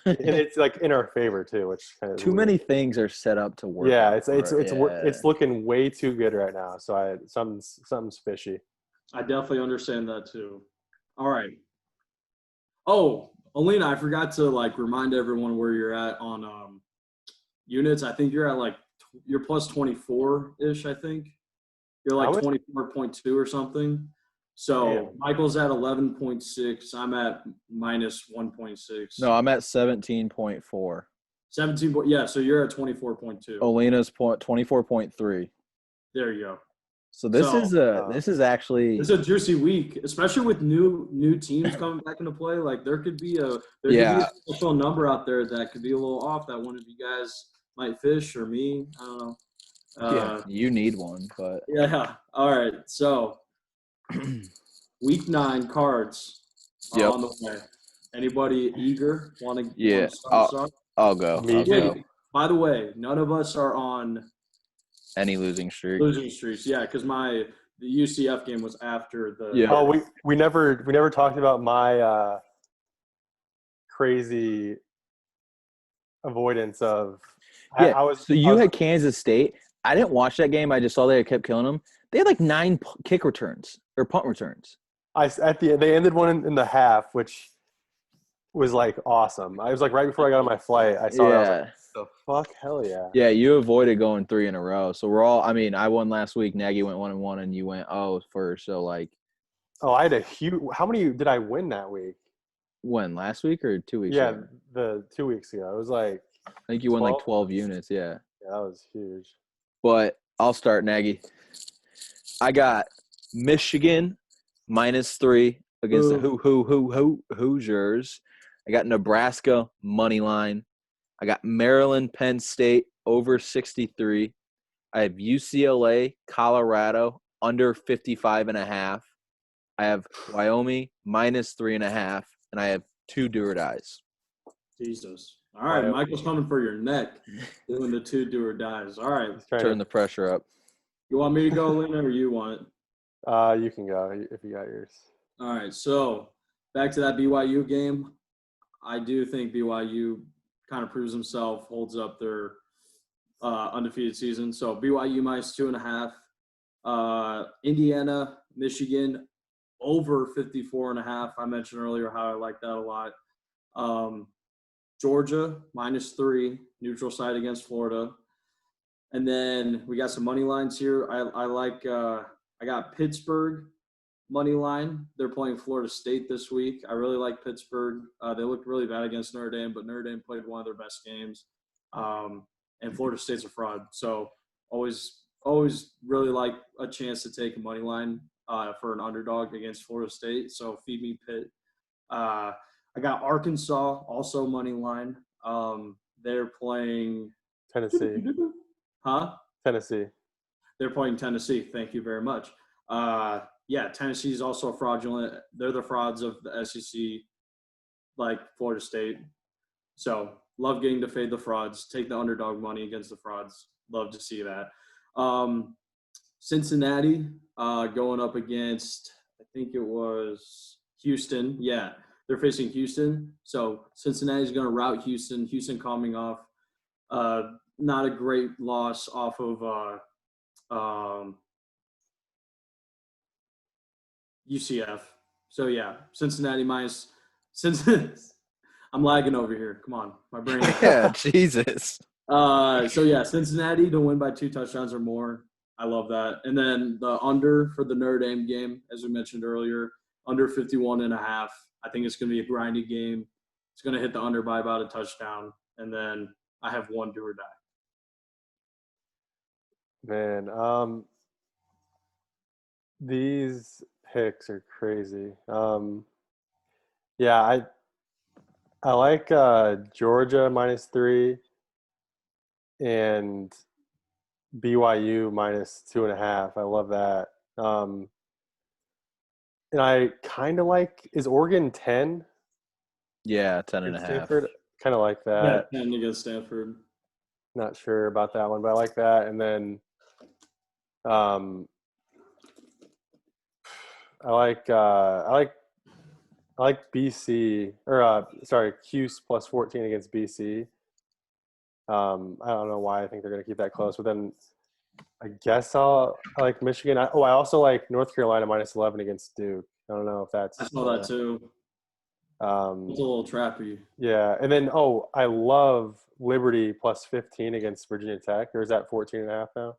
And it's like in our favor too, which kind of Too many things are set up to work. Yeah, out it's for it. it's looking way too good right now. So something's fishy. I definitely understand that too. All right. Oh, Alina, I forgot to remind everyone where you're at on units. I think you're at you're plus 24-ish, I think. You're like 24.2 or something. So Damn. Michael's at 11.6. I'm at minus 1.6. No, I'm at 17.4. 17. Yeah, so you're at 24.2. Olena's 24.3. There you go. So this is actually it's a juicy week, especially with new teams coming back into play. Like there could be a special number out there that could be a little off that one of you guys might fish or me. I don't know. Yeah, you need one, but yeah. All right. So week 9 cards are on the way. Anybody eager? Want to start us off? I'll go. By the way, none of us are on any losing streak. Losing streaks, yeah, because the UCF game was after the. Yeah. Oh, we never talked about my crazy avoidance of. Yeah. You had Kansas State. I didn't watch that game. I just saw they kept killing them. They had 9 kick returns or punt returns. They ended one in the half, which was awesome. I was right before I got on my flight. I saw that. I was like, the fuck, hell yeah. Yeah, you avoided going 3 in a row. So we're all. I mean, I won last week. Nagy went 1-1, and you went first. So Oh, I had a huge. How many did I win that week? When last week or 2 weeks? Yeah, ago? the 2 weeks ago. It was I think you 12? Won 12 units. Yeah. Yeah, that was huge. But I'll start, Nagy. I got Michigan -3 against the Hoosiers. I got Nebraska money line. I got Maryland Penn State over 63. I have UCLA Colorado under 55.5. I have Wyoming -3.5, and I have 2 do or dies. Jesus. All right, Michael's coming for your neck, doing the 2 do or dies. All right, turn the pressure up. You want me to go, Lena, or you want it? You can go if you got yours. All right, so back to that BYU game. I do think BYU kind of proves himself, holds up their undefeated season. So BYU -2.5. Indiana, Michigan over 54.5. I mentioned earlier how I like that a lot. Georgia -3, neutral side against Florida. And then we got some money lines here. I got Pittsburgh money line. They're playing Florida State this week. I really like Pittsburgh. They looked really bad against Notre Dame, but Notre Dame played one of their best games. And Florida State's a fraud. So always really like a chance to take a money line for an underdog against Florida State. So feed me Pitt. I got Arkansas, also money line. They're playing Tennessee. Huh? Tennessee. They're playing Tennessee. Thank you very much. Yeah, Tennessee is also fraudulent. They're the frauds of the SEC, like Florida State. So love getting to fade the frauds. Take the underdog money against the frauds. Love to see that. Cincinnati going up against, I think it was Houston. Yeah, they're facing Houston. So Cincinnati's going to rout Houston. Houston coming off not a great loss off of UCF. So, yeah, Cincinnati minus – I'm lagging over here. Come on. My brain. Yeah, Jesus. So, yeah, Cincinnati to win by 2 touchdowns or more. I love that. And then the under for the Notre Dame game, as we mentioned earlier, under 51.5. I think it's going to be a grindy game. It's going to hit the under by about a touchdown. And then I have 1 do or die. Man, these picks are crazy. Yeah, I like Georgia -3 and BYU -2.5. I love that. And I kind of like, is Oregon 10? Yeah, 10.5. Stanford, kind of like that. Yeah, 10 against Stanford. Not sure about that one, but I like that. And then I like BC or Cuse plus 14 against BC. I don't know why I think they're going to keep that close, but then I guess I like Michigan. I also like North Carolina minus 11 against Duke. I don't know if that's. I saw that too. It's a little trappy. Yeah, and then I love Liberty plus 15 against Virginia Tech. Or is that 14.5 now?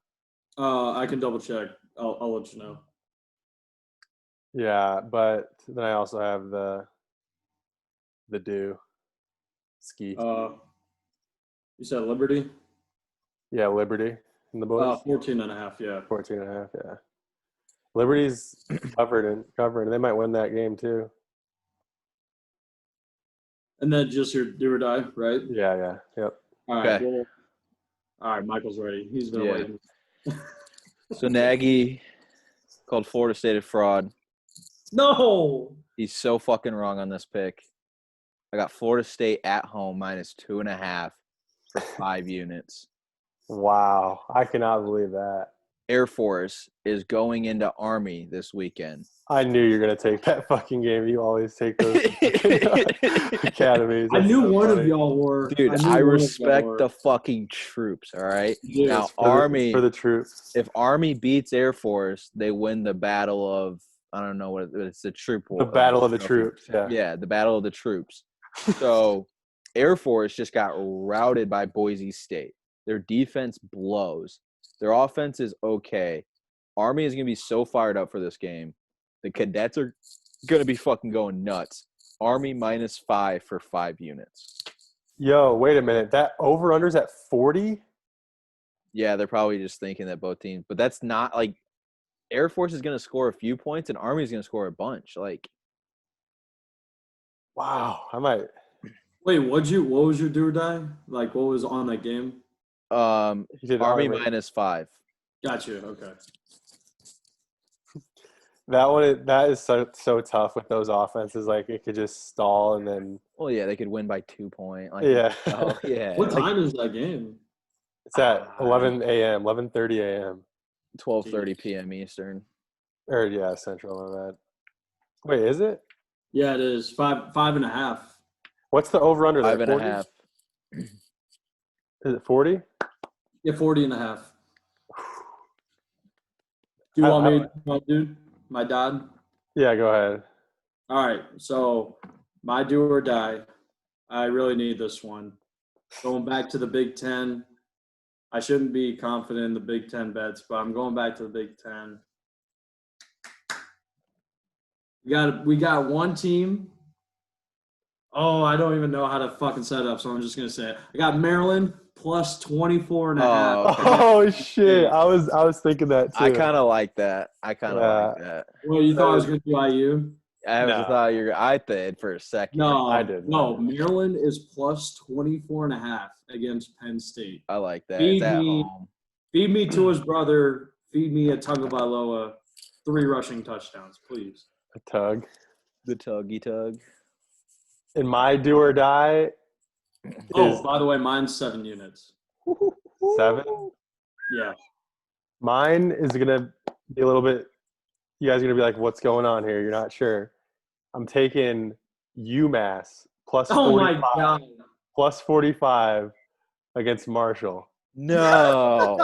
I can double check. I'll let you know. Yeah, but then I also have the ski. You said Liberty? Yeah, Liberty in the boys. 14.5, yeah. 14.5, yeah. Liberty's covered. They might win that game too. And then just your do or die, right? Yeah, yep. All right. Okay. Well, all right, Michael's ready. He's been waiting. So Nagy called Florida State a fraud. No. He's so fucking wrong on this pick. I got Florida State at home minus 2.5 for 5 units. Wow. I cannot believe that. Air Force is going into Army this weekend. I knew you were going to take that fucking game. You always take those academies. I knew one of y'all were. Dude, I respect the fucking troops, all right? Yes, now, Army – for the troops. If Army beats Air Force, they win the battle of – I don't know what it's the troop war. The battle of the troops, yeah. Yeah, the battle of the troops. So, Air Force just got routed by Boise State. Their defense blows. Their offense is okay. Army is going to be so fired up for this game. The cadets are going to be fucking going nuts. Army minus 5 for 5 units. Yo, wait a minute. That over-under's at 40? Yeah, they're probably just thinking that both teams. But that's not like Air Force is going to score a few points and Army is going to score a bunch. Like, wow, I might. Wait, what was your do or die? Like, what was on that game? Army minus 5. Gotcha. Okay. That is so tough with those offenses. Like it could just stall and then. Well, yeah, they could win by 2 points. Like, yeah. Oh, yeah. What time is that game? It's at 11 a.m. 11:30 a.m. 12:30 p.m. Eastern. Or yeah, Central on that. Wait, is it? Yeah, it is 5.5. What's the over under there? 5.5. Is it 40? Yeah, 40.5. Do you want me to do my dad? Yeah, go ahead. All right, so my do or die. I really need this one. Going back to the Big Ten. I shouldn't be confident in the Big Ten bets, but I'm going back to the Big Ten. We got one team. Oh, I don't even know how to fucking set it up, so I'm just gonna say it. I got Maryland plus 24.5. Oh shit! I was thinking that too. I kind of like that. Like that. Well, you thought I was gonna do IU? I did for a second. No, I did. No, Maryland is plus 24.5 against Penn State. I like that. Feed me to his brother. Feed me a Tagovailoa. 3 rushing touchdowns, please. A tug. The tuggy tug. And my do or die. By the way, mine's 7 units. 7? Yeah. Mine is gonna be a little bit. You guys are gonna be like, "What's going on here?" You're not sure. I'm taking UMass plus 45. Oh my god. Plus 45 against Marshall. No.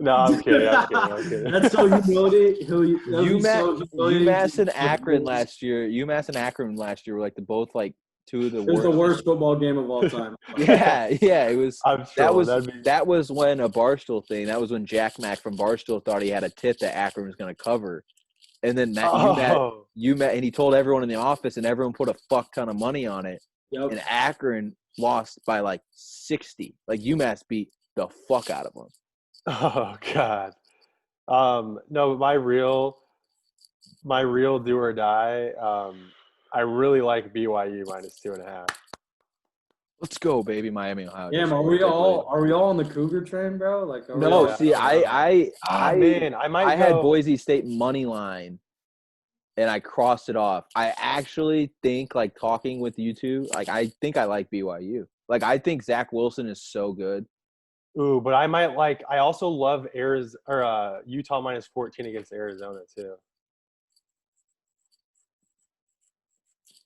No, I'm kidding. That's so humility. UMass and Akron last year. UMass and Akron last year were like both like 2 of the worst. It was the worst football game of all time. Yeah, it was. I'm sure that was when a Barstool thing. That was when Jack Mack from Barstool thought he had a tip that Akron was going to cover, and then UMass, and he told everyone in the office, and everyone put a fuck ton of money on it. Yep. And Akron lost by like 60. Like UMass beat the fuck out of them. Oh God. No, my real do or die. I really like BYU minus 2.5. Let's go, baby, Miami, Ohio. Damn, are we all on the Cougar train, bro? Like, no, see, I had Boise State money line, and I crossed it off. I actually think, like, talking with you two, like, I think I like BYU. Like, I think Zach Wilson is so good. Ooh, but I also love Utah minus 14 against Arizona too.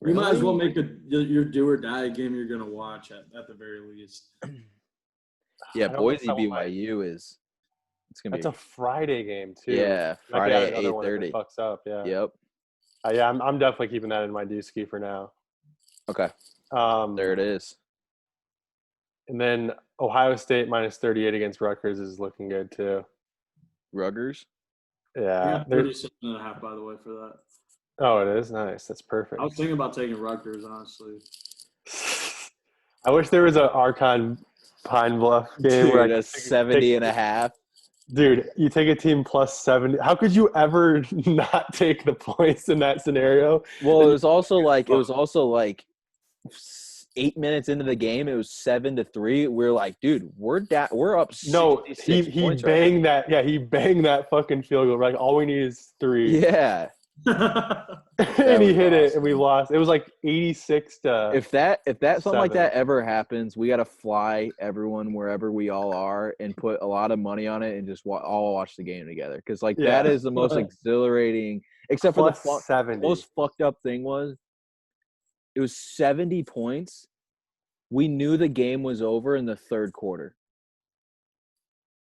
You might as well Really? make your do or die game you're gonna watch at the very least. Yeah, I don't know if Boise I want BYU is it's gonna That's be a Friday game too. yeah, Might be add Friday at another one if 8:30. it fucks up. Yeah. Yep. Yeah, I'm definitely keeping that in my D ski for now. Okay. There it is. And then Ohio State minus 38 against Rutgers is looking good too. Rutgers. I Yeah. got 37.5, by the way, for that. Oh, it is nice. That's perfect. I was thinking about taking Rutgers, honestly. I wish there was a Archon Pine Bluff game Dude, where I a could 70.5. Dude, you take a team plus 70. How could you ever not take the points in that scenario? Well, it was also like 8 minutes into the game. It was 7-3. We're like, dude, we're up 66 No, he points banged right that. Yeah, he banged that fucking field goal. Like all we need is 3. now. Yeah. And he was hit it, awesome. and we lost. It was like 86 to. If that something like 7. that ever happens, we got to fly everyone wherever we all are and put a lot of money on it and just all watch the game together. Because like that is the most exhilarating. Except for Plus the 70. most fucked up thing was it was 70 points. We knew the game was over in the third quarter.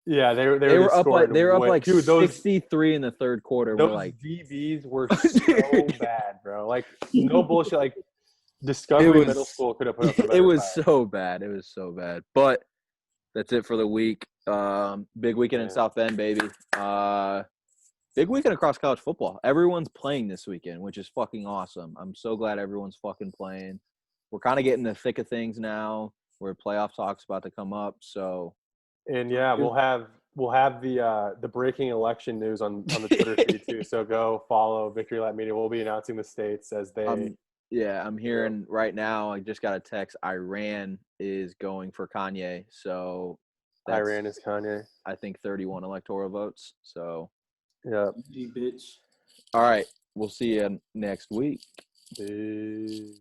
Yeah, they were up like dude, those 63 in the third quarter. those We're like, DBs were so bad, bro. Like no bullshit. Like Discovery Middle School could have put up a better it was fight. so bad. It was so bad. But that's it for the week. Big weekend in South Bend, baby. Big weekend across college football. Everyone's playing this weekend, which is fucking awesome. I'm so glad everyone's fucking playing. We're kind of getting the thick of things now. Where playoff talk's about to come up. So, and yeah, we'll have the breaking election news on the Twitter feed too. So go follow Victory Lap Media. We'll be announcing the states as they. I'm hearing right now. I just got a text. Iran is going for Kanye. So Iran is Kanye. I think 31 electoral votes. So. Yeah. Bitch. All right. We'll see you next week. Peace.